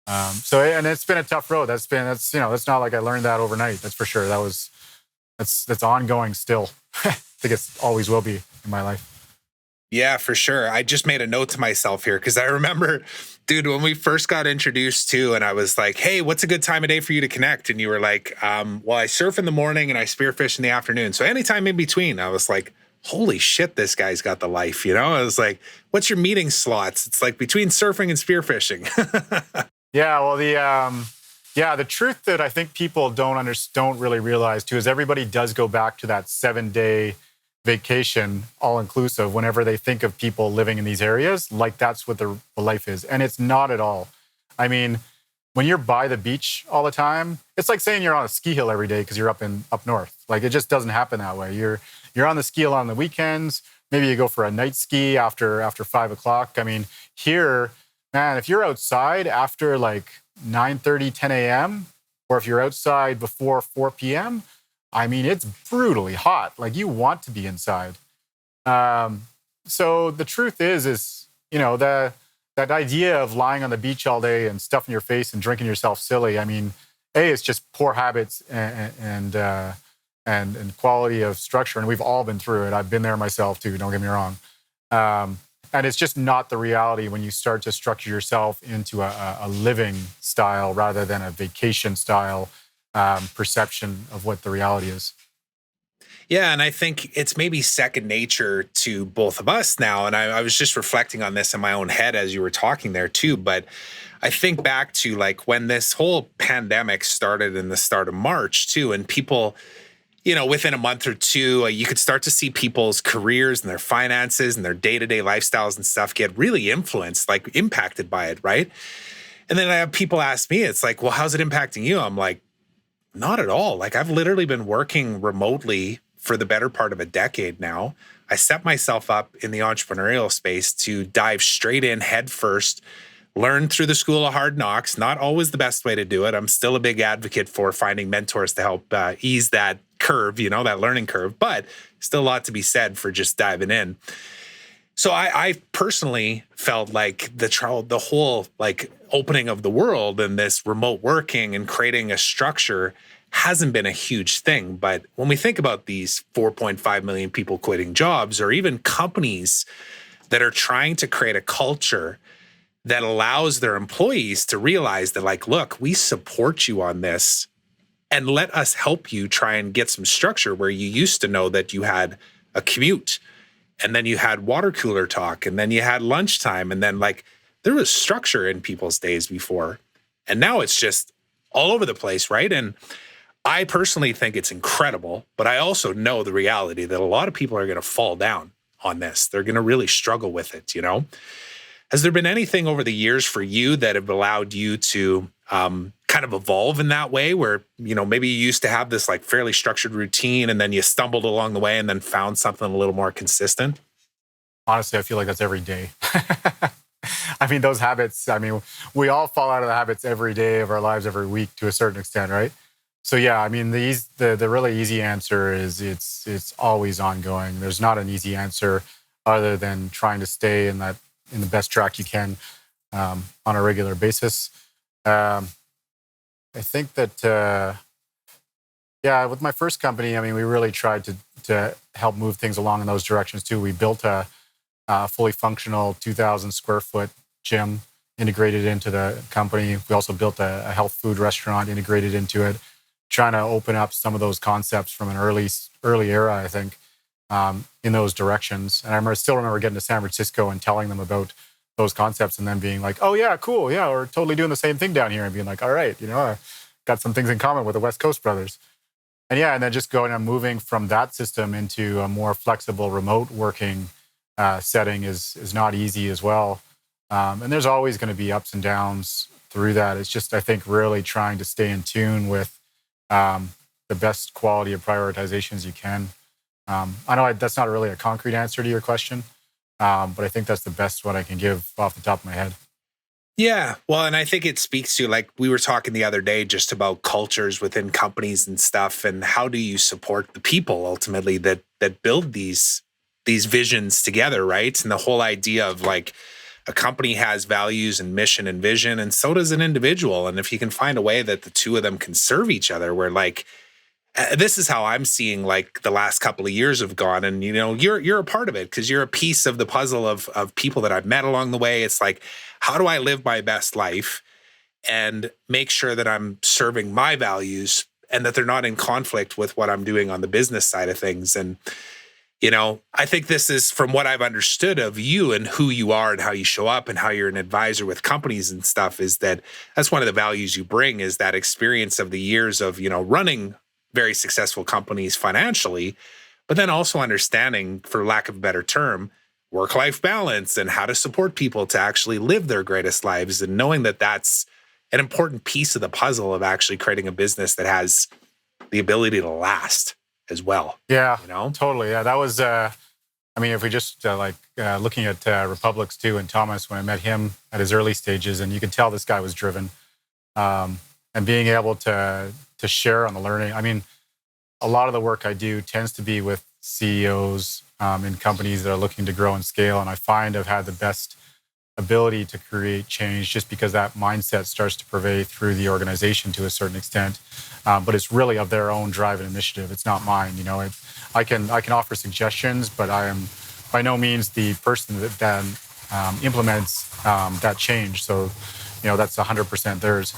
So, and it's been a tough road. That's you know, that's not like I learned that overnight. That's for sure. That's ongoing still. I think it always will be in my life. Yeah, for sure. I just made a note to myself here because I remember, dude, when we first got introduced to, and I was like, hey, what's a good time of day for you to connect? And you were like, well, I surf in the morning and I spearfish in the afternoon. So anytime in between, I was like, holy shit, this guy's got the life, you know? I was like, what's your meeting slots? It's like between surfing and spearfishing. Yeah, well, the truth that I think people don't really realize too is everybody does go back to that 7-day vacation, all inclusive, whenever they think of people living in these areas, like that's what the life is. And it's not at all. I mean, when you're by the beach all the time, it's like saying you're on a ski hill every day because you're up north. Like it just doesn't happen that way. You're on the ski hill on the weekends. Maybe you go for a night ski after 5 o'clock. I mean, here, man, if you're outside after like 9:30, 10 a.m., or if you're outside before 4 p.m., I mean, it's brutally hot. Like you want to be inside. So the truth is, you know, that idea of lying on the beach all day and stuffing your face and drinking yourself silly. I mean, it's just poor habits and quality of structure. And we've all been through it. I've been there myself too. Don't get me wrong. And And it's just not the reality when you start to structure yourself into a living style rather than a vacation style perception of what the reality is. Yeah, and I think it's maybe second nature to both of us now. And I was just reflecting on this in my own head as you were talking there too. But I think back to like when this whole pandemic started in the start of March too, and people, within a month or two, you could start to see people's careers and their finances and their day-to-day lifestyles and stuff get really influenced, like impacted by it, right? And then I have people ask me, it's like, well, how's it impacting you? I'm like, not at all. Like I've literally been working remotely for the better part of a decade now. I set myself up in the entrepreneurial space to dive straight in head first, learn through the school of hard knocks. Not always the best way to do it. I'm still a big advocate for finding mentors to help ease that curve, that learning curve, but still a lot to be said for just diving in. So I personally felt like the whole like opening of the world and this remote working and creating a structure hasn't been a huge thing. But when we think about these 4.5 million people quitting jobs, or even companies that are trying to create a culture that allows their employees to realize that, like, look, we support you on this and let us help you try and get some structure where you used to know that you had a commute and then you had water cooler talk and then you had lunchtime. And then like there was structure in people's days before. And now it's just all over the place, right? And I personally think it's incredible, but I also know the reality that a lot of people are going to fall down on this. They're going to really struggle with it, Has there been anything over the years for you that have allowed you to kind of evolve in that way where, maybe you used to have this like fairly structured routine and then you stumbled along the way and then found something a little more consistent? Honestly, I feel like that's every day. I mean, those habits, we all fall out of the habits every day of our lives, every week to a certain extent, right? So yeah, I mean, the really easy answer is it's always ongoing. There's not an easy answer other than trying to stay in the best track you can on a regular basis. I think that with my first company, we really tried to help move things along in those directions too. We built a fully functional 2,000 square foot gym integrated into the company. We also built a health food restaurant integrated into it, trying to open up some of those concepts from an early era, I think, in those directions. And I still remember getting to San Francisco and telling them about those concepts and then being like, oh yeah, cool. Yeah, we're totally doing the same thing down here, and being like, all right, I got some things in common with the West Coast brothers. And yeah, and then just going and moving from that system into a more flexible remote working setting is not easy as well. And there's always going to be ups and downs through that. It's just, I think, really trying to stay in tune with the best quality of prioritizations you can. I know that's not really a concrete answer to your question, but I think that's the best one I can give off the top of my head. Yeah, well, and I think it speaks to, like we were talking the other day, just about cultures within companies and stuff, and how do you support the people ultimately that build these visions together, right? And the whole idea of like a company has values and mission and vision, and so does an individual. And if you can find a way that the two of them can serve each other, where like this is how I'm seeing like the last couple of years have gone. And, you're a part of it because you're a piece of the puzzle of people that I've met along the way. It's like, how do I live my best life and make sure that I'm serving my values and that they're not in conflict with what I'm doing on the business side of things? And, I think this is from what I've understood of you and who you are and how you show up and how you're an advisor with companies and stuff, is that's one of the values you bring, is that experience of the years of, running very successful companies financially, but then also understanding, for lack of a better term, work-life balance and how to support people to actually live their greatest lives, and knowing that that's an important piece of the puzzle of actually creating a business that has the ability to last as well. Yeah, totally. Yeah, that was, if we just looking at Republics too, and Thomas, when I met him at his early stages, and you could tell this guy was driven, and being able to share on the learning. A lot of the work I do tends to be with CEOs in companies that are looking to grow and scale. And I find I've had the best ability to create change just because that mindset starts to pervade through the organization to a certain extent. But it's really of their own drive and initiative. It's not mine. I can offer suggestions, but I am by no means the person that then implements that change. So, that's 100% theirs.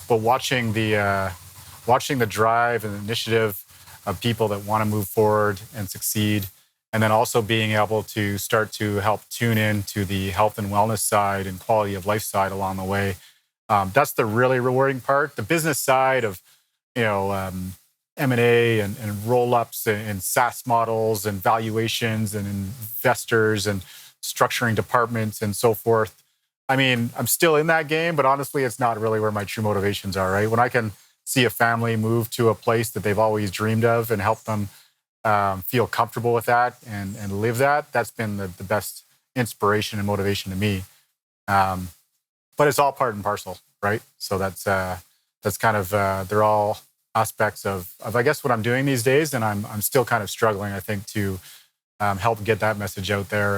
But watching the drive and initiative of people that want to move forward and succeed, and then also being able to start to help tune in to the health and wellness side and quality of life side along the way. That's the really rewarding part. The business side of, M&A and roll-ups and SaaS models and valuations and investors and structuring departments and so forth. I mean, I'm still in that game, but honestly, it's not really where my true motivations are, right? When I can see a family move to a place that they've always dreamed of and help them feel comfortable with that and live that, that's been the best inspiration and motivation to me. But it's all part and parcel, right? So that's kind of, they're all aspects of I guess what I'm doing these days, and I'm still kind of struggling, I think, to help get that message out there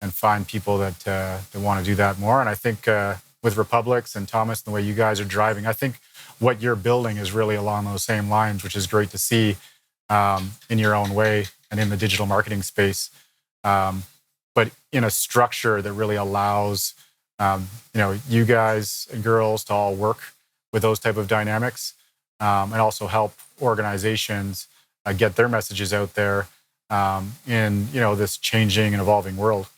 and find people that want to do that more. And I think with Republics and Thomas, and the way you guys are driving, I think what you're building is really along those same lines, which is great to see in your own way and in the digital marketing space, but in a structure that really allows you guys and girls to all work with those type of dynamics, and also help organizations get their messages out there in this changing and evolving world.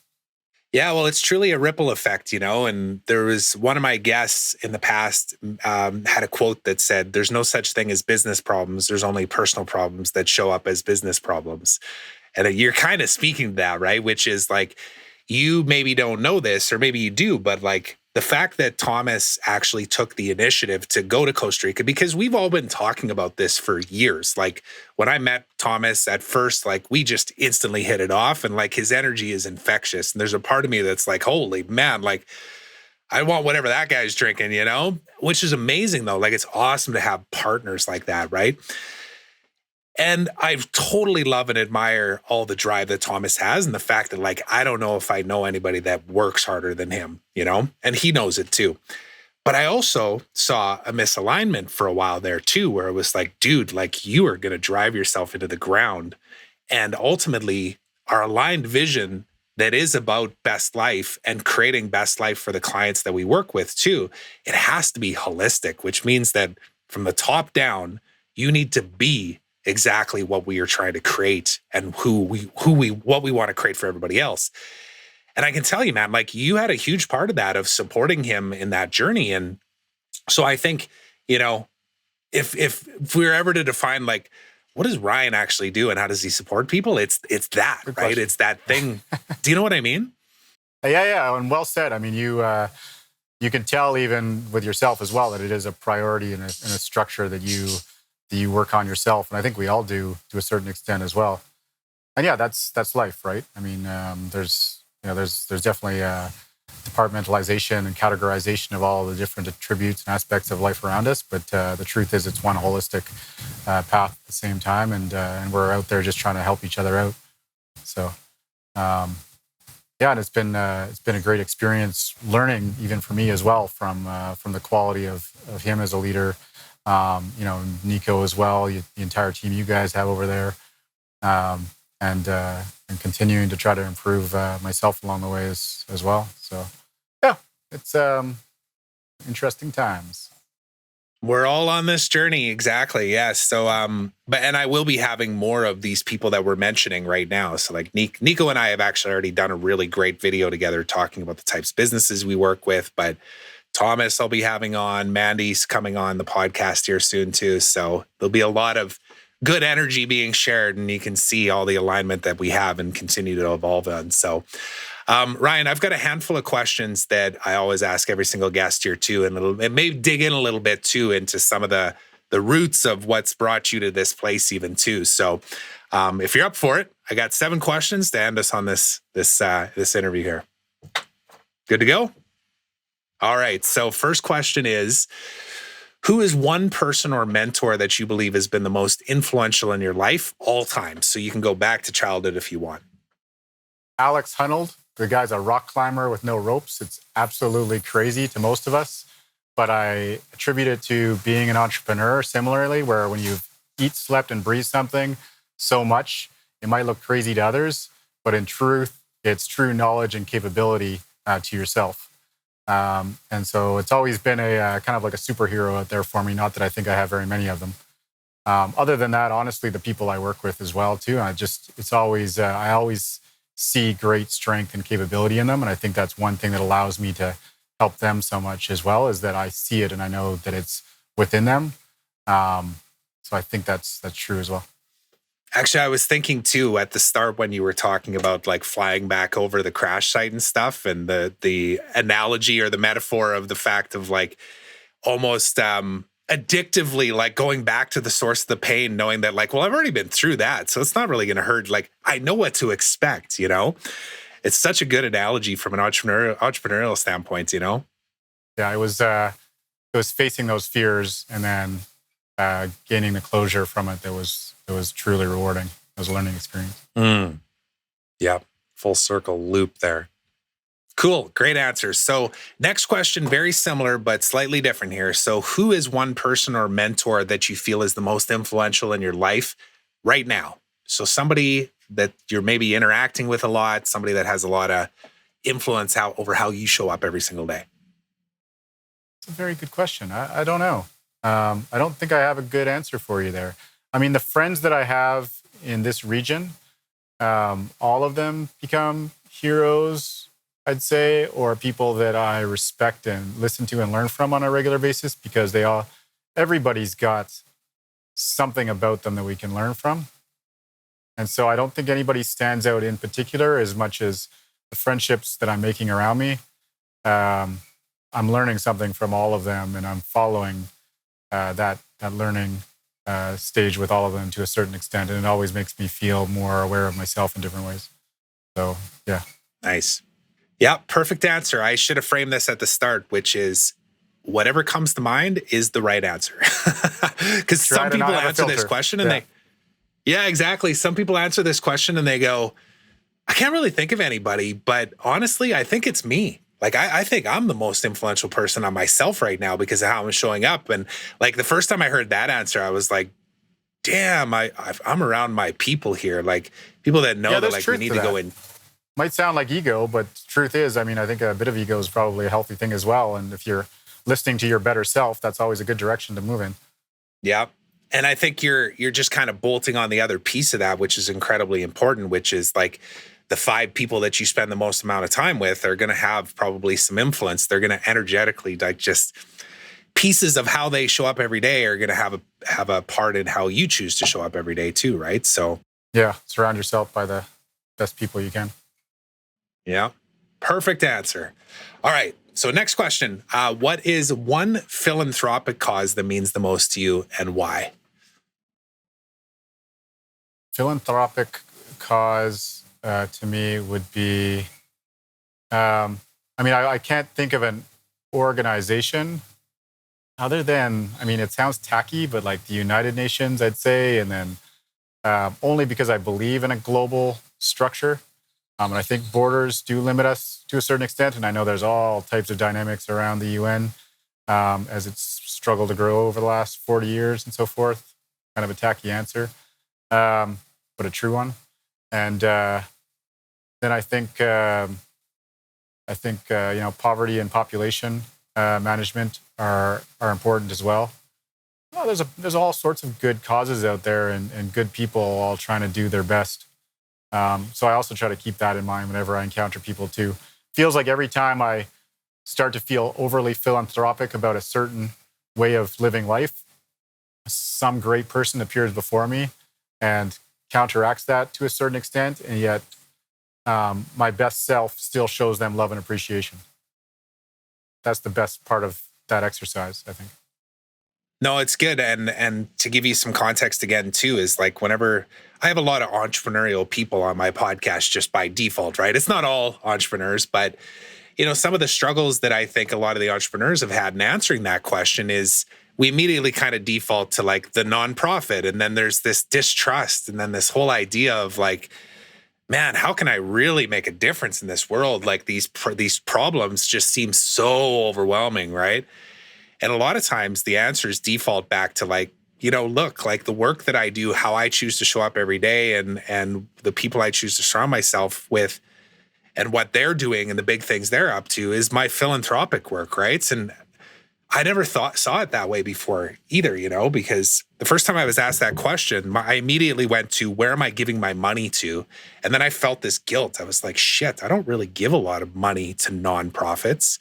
Yeah, well, it's truly a ripple effect, and there was one of my guests in the past had a quote that said, "There's no such thing as business problems. There's only personal problems that show up as business problems." And you're kind of speaking to that, right? Which is like, you maybe don't know this, or maybe you do, but like the fact that Thomas actually took the initiative to go to Costa Rica, because we've all been talking about this for years. Like when I met Thomas at first, like we just instantly hit it off, and like his energy is infectious. And there's a part of me that's like, holy man, like I want whatever that guy's drinking, which is amazing though. Like it's awesome to have partners like that, right? And I totally love and admire all the drive that Thomas has, and the fact that like, I don't know if I know anybody that works harder than him, and he knows it too. But I also saw a misalignment for a while there too, where it was like, dude, like you are going to drive yourself into the ground. And ultimately our aligned vision that is about best life and creating best life for the clients that we work with too, it has to be holistic, which means that from the top down, you need to be exactly what we are trying to create and what we want to create for everybody else. And I can tell you, man, like you had a huge part of that, of supporting him in that journey. And so I think, if we were ever to define like, what does Ryan actually do and how does he support people? It's that, Good right? question. It's that thing. Do you know what I mean? Yeah. And well said. I mean, you can tell even with yourself as well that it is a priority and a structure that you work on yourself. And I think we all do to a certain extent as well. And yeah, that's life, right? I mean, there's definitely departmentalization and categorization of all the different attributes and aspects of life around us. But the truth is it's one holistic path at the same time. And we're out there just trying to help each other out. So, and it's been a great experience learning, even for me as well, from the quality of him as a leader. Nico as well, the entire team you guys have over there, and continuing to try to improve myself along the way as well. So, yeah, it's interesting times. We're all on this journey. Exactly. Yes. So, and I will be having more of these people that we're mentioning right now. So like Nico and I have actually already done a really great video together talking about the types of businesses we work with, but Thomas I'll be having on, Mandy's coming on the podcast here soon too. So there'll be a lot of good energy being shared, and you can see all the alignment that we have and continue to evolve on. So, Ryan, I've got a handful of questions that I always ask every single guest here too, and maybe dig in a little bit too into some of the roots of what's brought you to this place even too. So, if you're up for it, I got 7 questions to end us on this interview here. Good to go? All right. So first question is, who is one person or mentor that you believe has been the most influential in your life all time? So you can go back to childhood if you want. Alex Honnold. The guy's a rock climber with no ropes. It's absolutely crazy to most of us, but I attribute it to being an entrepreneur similarly, where when you've eat, slept, and breathed something so much, it might look crazy to others, but in truth, It's true knowledge and capability to yourself. And so it's always been a kind of like a superhero out there for me. Not that I think I have very many of them. Other than that, honestly, the people I work with as well too. It's always I always see great strength and capability in them, and I think that's one thing that allows me to help them so much as well, is that I see it and I know that it's within them. So I think that's true as well. Actually, I was thinking too at the start when you were talking about like flying back over the crash site and stuff, and the analogy or the metaphor of the fact of like almost addictively like going back to the source of the pain, knowing that like, well, I've already been through that, so it's not really going to hurt. Like I know what to expect, you know. It's such a good analogy from an entrepreneurial standpoint, you know. Yeah, it was facing those fears and then gaining the closure from it that was truly rewarding. It was a learning experience. Yeah, full circle loop there. Cool, great answers. So next question, very similar, but slightly different here. So who is one person or mentor that you feel is the most influential in your life right now? So somebody that you're maybe interacting with a lot, somebody that has a lot of influence over how you show up every single day. It's a very good question. I don't know. I don't think I have a good answer for you there. I mean, the friends that I have in this region, all of them become heroes, I'd say, or people that I respect and listen to and learn from on a regular basis, because everybody's got something about them that we can learn from. And so I don't think anybody stands out in particular as much as the friendships that I'm making around me. I'm learning something from all of them, and I'm following that learning stage with all of them to a certain extent. And it always makes me feel more aware of myself in different ways. So, yeah. Nice. Yeah, perfect answer. I should have framed this at the start, which is whatever comes to mind is the right answer. Because some people answer this question and yeah, exactly. Some people answer this question and they go, I can't really think of anybody, but honestly, I think it's me. Like, I think I'm the most influential person on myself right now because of how I'm showing up. And like the first time I heard that answer, I was like, damn, I'm around my people here. Like people that know that like we need to go in. Might sound like ego, but truth is, I mean, I think a bit of ego is probably a healthy thing as well. And if you're listening to your better self, that's always a good direction to move in. Yeah. And I think you're just kind of bolting on the other piece of that, which is incredibly important, which is like the 5 people that you spend the most amount of time with are going to have probably some influence. They're going to energetically, like just pieces of how they show up every day are going to have a part in how you choose to show up every day too, right? So yeah, surround yourself by the best people you can. Yeah, perfect answer. All right. So next question. What is one philanthropic cause that means the most to you and why? Philanthropic cause to me would be, I can't think of an organization other than, it sounds tacky, but like the United Nations, I'd say. And then only because I believe in a global structure. And I think borders do limit us to a certain extent. And I know there's all types of dynamics around the UN as it's struggled to grow over the last 40 years and so forth. Kind of a tacky answer, but a true one. And then I think poverty and population management are important as well. Well, there's all sorts of good causes out there and good people all trying to do their best. So I also try to keep that in mind whenever I encounter people too. Feels like every time I start to feel overly philanthropic about a certain way of living life, some great person appears before me and counteracts that to a certain extent. And yet my best self still shows them love and appreciation. That's the best part of that exercise, I think. No, it's good. And to give you some context again, too, is like whenever I have a lot of entrepreneurial people on my podcast just by default, right? It's not all entrepreneurs, but, some of the struggles that I think a lot of the entrepreneurs have had in answering that question is we immediately kind of default to like the nonprofit. And then there's this distrust. And then this whole idea of like, man, how can I really make a difference in this world? Like these problems just seem so overwhelming, right? And a lot of times the answers default back to like, look, like the work that I do, how I choose to show up every day and the people I choose to surround myself with, and what they're doing and the big things they're up to is my philanthropic work, right? And I never saw it that way before either, because the first time I was asked that question, I immediately went to where am I giving my money to? And then I felt this guilt. I was like, shit, I don't really give a lot of money to nonprofits.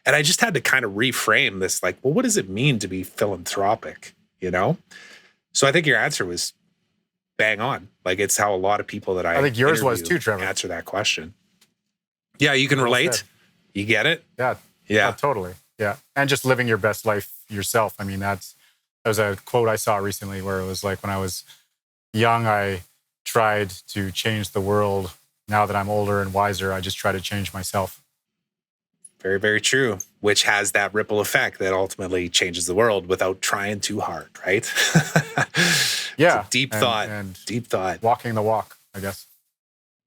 And I just had to kind of reframe this, like, well, what does it mean to be philanthropic, So I think your answer was bang on. Like, it's how a lot of people that I think yours was too, Trevor. Answer that question. Yeah, you can relate. You get it? Yeah, totally. Yeah. And just living your best life yourself. I mean, that was a quote I saw recently where it was like, when I was young, I tried to change the world. Now that I'm older and wiser, I just try to change myself. Very, very true. Which has that ripple effect that ultimately changes the world without trying too hard, right? Yeah. Deep thought. Walking the walk, I guess.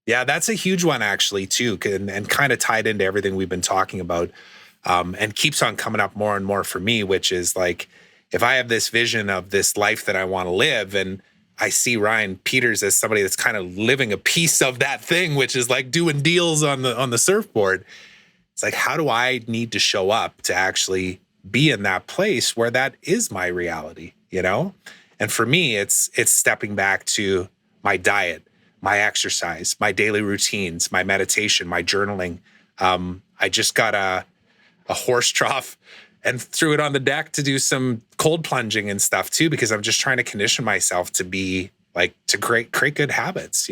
Yeah, that's a huge one actually too, and kind of tied into everything we've been talking about. And keeps on coming up more and more for me, which is like, if I have this vision of this life that I want to live, and I see Ryan Peters as somebody that's kind of living a piece of that thing, which is like doing deals on the surfboard. It's like, how do I need to show up to actually be in that place where that is my reality, And for me, it's stepping back to my diet, my exercise, my daily routines, my meditation, my journaling. I just got a horse trough and threw it on the deck to do some cold plunging and stuff too, because I'm just trying to condition myself to be like, to create good habits,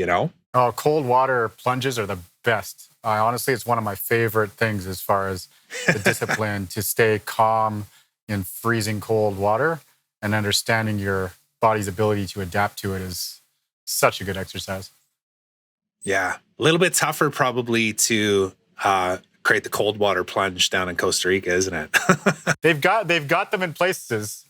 Oh, cold water plunges are the best. Honestly, it's one of my favorite things as far as the discipline to stay calm in freezing cold water, and understanding your body's ability to adapt to it is such a good exercise. Yeah. A little bit tougher probably to, create the cold water plunge down in Costa Rica, isn't it? They've got them in places.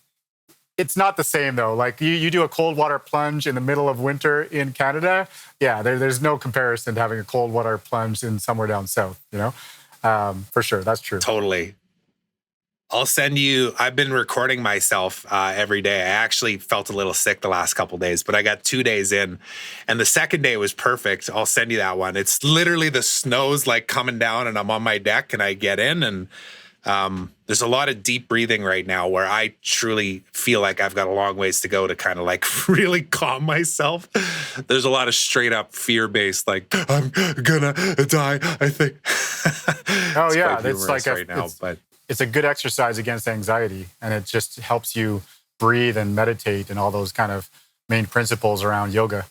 It's not the same though. Like you do a cold water plunge in the middle of winter in Canada. Yeah, there's no comparison to having a cold water plunge in somewhere down south, for sure. That's true. Totally. I'll send you, I've been recording myself every day. I actually felt a little sick the last couple of days, but I got 2 days in and the second day was perfect. I'll send you that one. It's literally the snow's like coming down and I'm on my deck and I get in, and there's a lot of deep breathing right now where I truly feel like I've got a long ways to go to kind of like really calm myself. There's a lot of straight up fear-based, like, I'm gonna die, I think. Oh yeah, it's like right now, but it's a good exercise against anxiety, and it just helps you breathe and meditate and all those kind of main principles around yoga.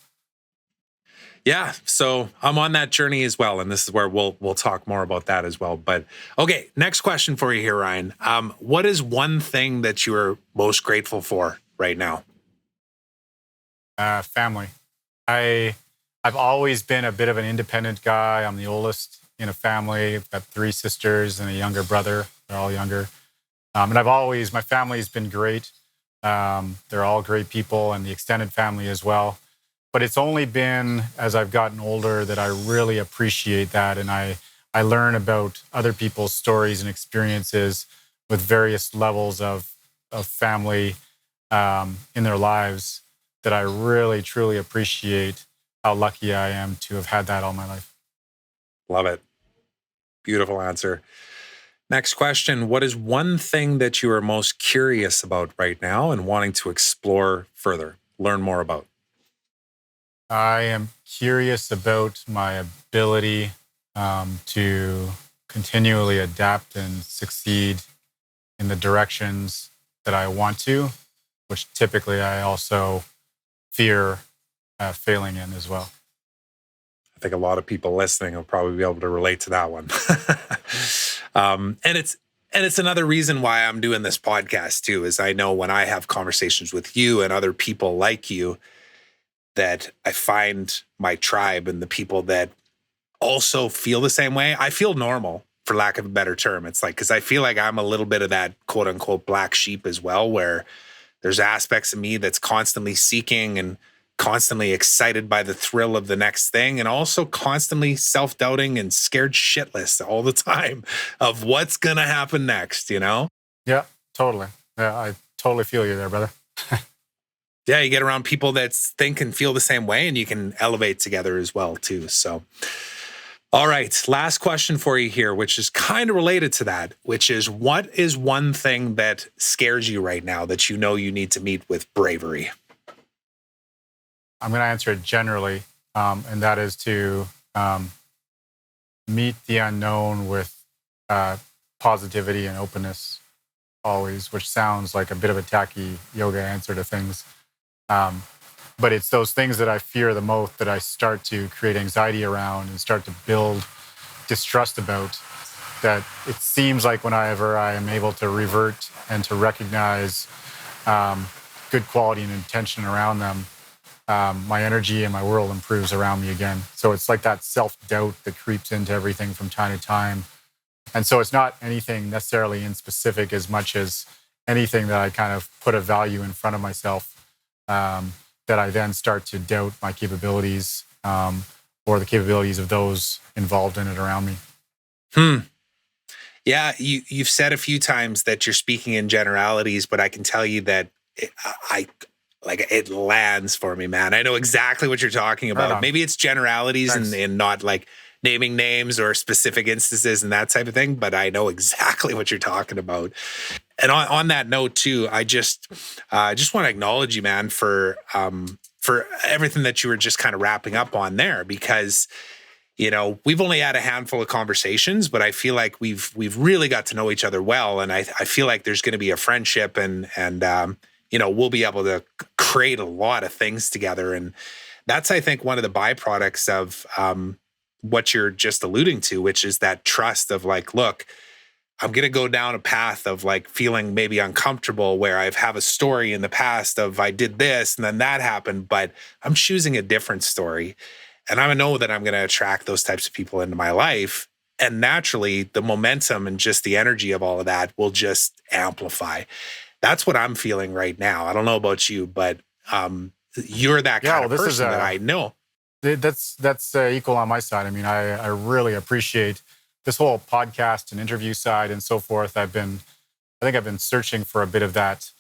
Yeah, so I'm on that journey as well, and this is where we'll talk more about that as well. But okay, next question for you here, Ryan. What is one thing that you are most grateful for right now? Family. I've always been a bit of an independent guy. I'm the oldest in a family. I've got 3 sisters and a younger brother. They're all younger. And my family's been great. They're all great people, and the extended family as well. But it's only been as I've gotten older that I really appreciate that. And I learn about other people's stories and experiences with various levels of family in their lives, that I really, truly appreciate how lucky I am to have had that all my life. Love it. Beautiful answer. Next question. What is one thing that you are most curious about right now and wanting to explore further, learn more about? I am curious about my ability to continually adapt and succeed in the directions that I want to, which typically I also fear failing in as well. I think a lot of people listening will probably be able to relate to that one. And it's another reason why I'm doing this podcast too, is I know when I have conversations with you and other people like you, that I find my tribe and the people that also feel the same way. I feel normal, for lack of a better term. It's like, because I feel like I'm a little bit of that quote unquote black sheep as well, where there's aspects of me that's constantly seeking and constantly excited by the thrill of the next thing, and also constantly self-doubting and scared shitless all the time of what's going to happen next, Yeah, totally. Yeah, I totally feel you there, brother. Yeah, you get around people that think and feel the same way, and you can elevate together as well too. So All right, last question for you here, which is kind of related to that, which is what is one thing that scares you right now that you know you need to meet with bravery? I'm going to answer it generally, and that is to meet the unknown with positivity and openness always, which sounds like a bit of a tacky yoga answer to things. But it's those things that I fear the most that I start to create anxiety around and start to build distrust about, that it seems like whenever I am able to revert and to recognize good quality and intention around them, my energy and my world improves around me again. So it's like that self-doubt that creeps into everything from time to time. And so it's not anything necessarily in specific as much as anything that I kind of put a value in front of myself, that I then start to doubt my capabilities or the capabilities of those involved in it around me. Yeah, you've said a few times that you're speaking in generalities, but I can tell you that it lands for me, man. I know exactly what you're talking about. Right on. Maybe it's generalities and not like naming names or specific instances and that type of thing, but I know exactly what you're talking about. And on that note too, I just want to acknowledge you, man, for everything that you were just kind of wrapping up on there, because we've only had a handful of conversations, but I feel like we've really got to know each other well, and I feel like there's going to be a friendship, and we'll be able to create a lot of things together, and that's, I think, one of the byproducts of what you're just alluding to, which is that trust of like, look, I'm going to go down a path of like feeling maybe uncomfortable where I have a story in the past of I did this and then that happened, but I'm choosing a different story. And I know that I'm going to attract those types of people into my life. And naturally, the momentum and just the energy of all of that will just amplify. That's what I'm feeling right now. I don't know about you, but you're that kind of person that I know. That's equal on my side. I mean, I really appreciate this whole podcast and interview side and so forth. I think I've been searching for a bit of that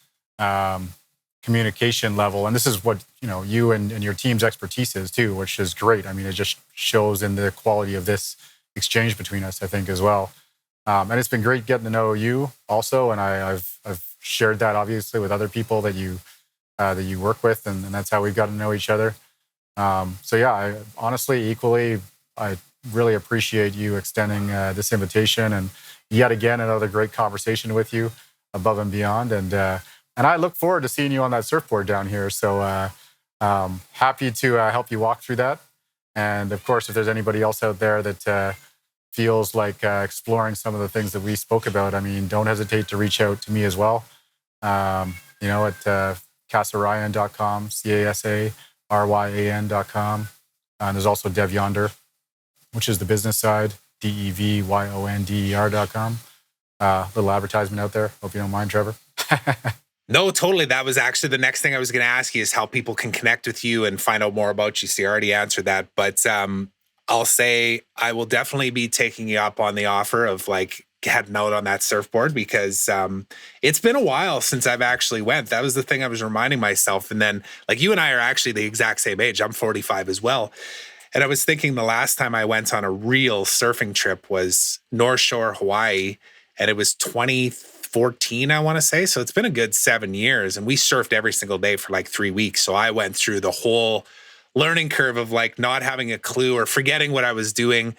communication level. And this is what, you and your team's expertise is too, which is great. I mean, it just shows in the quality of this exchange between us, I think, as well. And it's been great getting to know you also. And I've shared that obviously with other people that you work with, and that's how we've gotten to know each other. So yeah, I honestly, equally, I really appreciate you extending this invitation, and yet again, another great conversation with you above and beyond. And I look forward to seeing you on that surfboard down here. So happy to help you walk through that. And of course, if there's anybody else out there that feels like exploring some of the things that we spoke about, I mean, don't hesitate to reach out to me as well. At casaryan.com, CASARYAN.com. And there's also Dev Yonder, which is the business side, DEVYONDER.com. Little advertisement out there. Hope you don't mind, Trevor. No, totally. That was actually the next thing I was going to ask you, is how people can connect with you and find out more about you. So you already answered that. But I'll say I will definitely be taking you up on the offer of like heading out on that surfboard, because it's been a while since I've actually went. That was the thing I was reminding myself. And then like you and I are actually the exact same age. I'm 45 as well. And I was thinking the last time I went on a real surfing trip was North Shore, Hawaii. And it was 2014, I want to say. So it's been a good 7 years. And we surfed every single day for like 3 weeks. So I went through the whole learning curve of like not having a clue or forgetting what I was doing,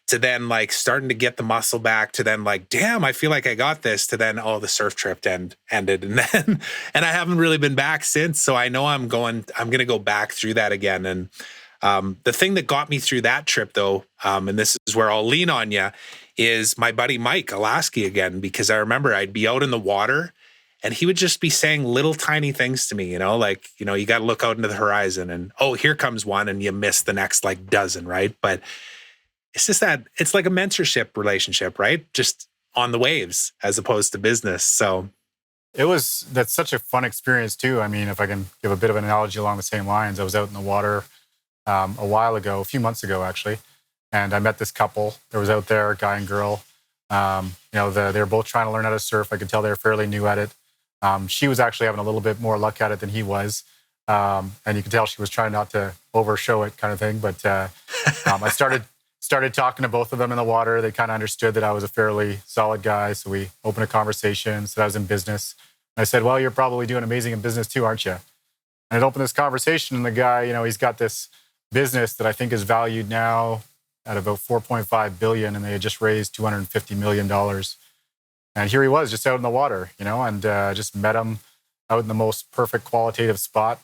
to then like starting to get the muscle back, to then like, damn, I feel like I got this, to then, the surf trip ended. And then, and I haven't really been back since. So I know I'm going to go back through that again. And the thing that got me through that trip though, and this is where I'll lean on you, is my buddy Mike Alaski again, because I remember I'd be out in the water and he would just be saying little tiny things to me, you got to look out into the horizon and, here comes one, and you miss the next like dozen, right? But it's just that it's like a mentorship relationship, right? Just on the waves as opposed to business. So that's such a fun experience too. I mean, if I can give a bit of an analogy along the same lines, I was out in the water a few months ago actually, and I met this couple that was out there, guy and girl. They were both trying to learn how to surf. I could tell they were fairly new at it. She was actually having a little bit more luck at it than he was. And you could tell she was trying not to overshow it kind of thing. But I started started talking to both of them in the water. They kind of understood that I was a fairly solid guy. So we opened a conversation, said I was in business. And I said, well, you're probably doing amazing in business too, aren't you? And it opened this conversation, and the guy, he's got this business that I think is valued now at about $4.5 billion, and they had just raised $250 million. And here he was just out in the water, and just met him out in the most perfect qualitative spot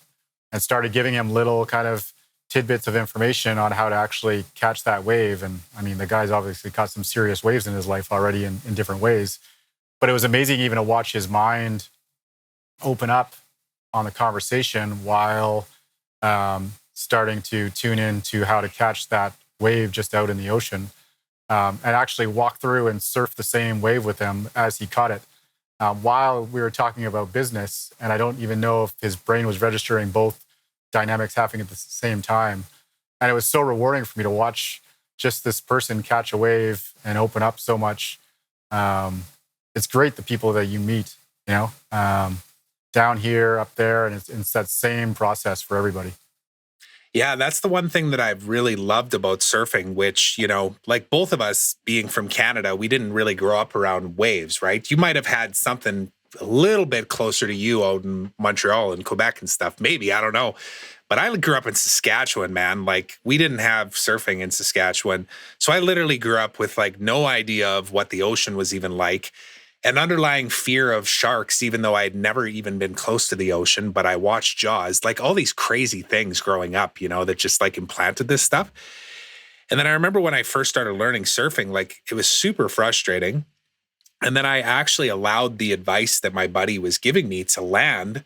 and started giving him little kind of tidbits of information on how to actually catch that wave. And I mean, the guy's obviously caught some serious waves in his life already in different ways, but it was amazing even to watch his mind open up on the conversation while starting to tune in to how to catch that wave just out in the ocean, and actually walk through and surf the same wave with him as he caught it, while we were talking about business. And I don't even know if his brain was registering both dynamics happening at the same time. And it was so rewarding for me to watch just this person catch a wave and open up so much. It's great, the people that you meet, down here, up there, and it's that same process for everybody. Yeah, that's the one thing that I've really loved about surfing, which, like both of us being from Canada, we didn't really grow up around waves, right? You might have had something a little bit closer to you out in Montreal and Quebec and stuff. Maybe, I don't know. But I grew up in Saskatchewan, man. Like, we didn't have surfing in Saskatchewan. So I literally grew up with like no idea of what the ocean was even like. An underlying fear of sharks, even though I had never even been close to the ocean, but I watched Jaws, like all these crazy things growing up, that just like implanted this stuff. And then I remember when I first started learning surfing, like it was super frustrating. And then I actually allowed the advice that my buddy was giving me to land.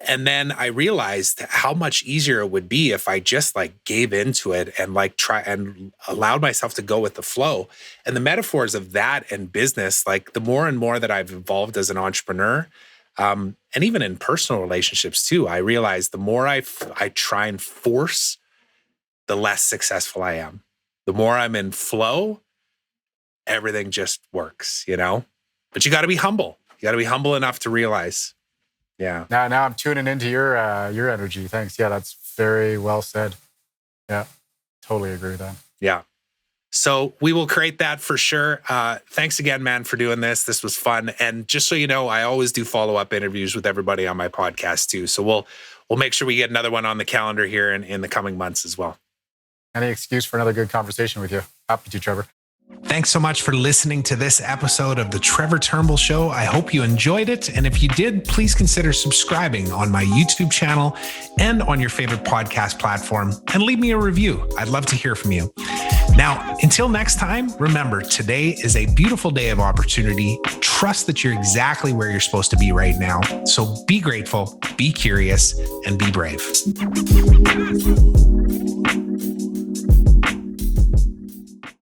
And then I realized how much easier it would be if I just like gave into it and like try and allowed myself to go with the flow. And the metaphors of that and business, like the more and more that I've evolved as an entrepreneur, and even in personal relationships too, I realize the more I try and force, the less successful I am. The more I'm in flow, everything just works, But you got to be humble. You got to be humble enough to realize. Yeah. Now I'm tuning into your energy. Thanks. Yeah, that's very well said. Yeah, totally agree with that. Yeah. So we will create that for sure. Thanks again, man, for doing this. This was fun. And just so you know, I always do follow-up interviews with everybody on my podcast too. So we'll make sure we get another one on the calendar here in the coming months as well. Any excuse for another good conversation with you. Happy to, Trevor. Thanks so much for listening to this episode of the Trevor Turnbull Show. I hope you enjoyed it. And if you did, please consider subscribing on my YouTube channel and on your favorite podcast platform, and leave me a review. I'd love to hear from you. Now, until next time, remember, today is a beautiful day of opportunity. Trust that you're exactly where you're supposed to be right now. So be grateful, be curious, and be brave.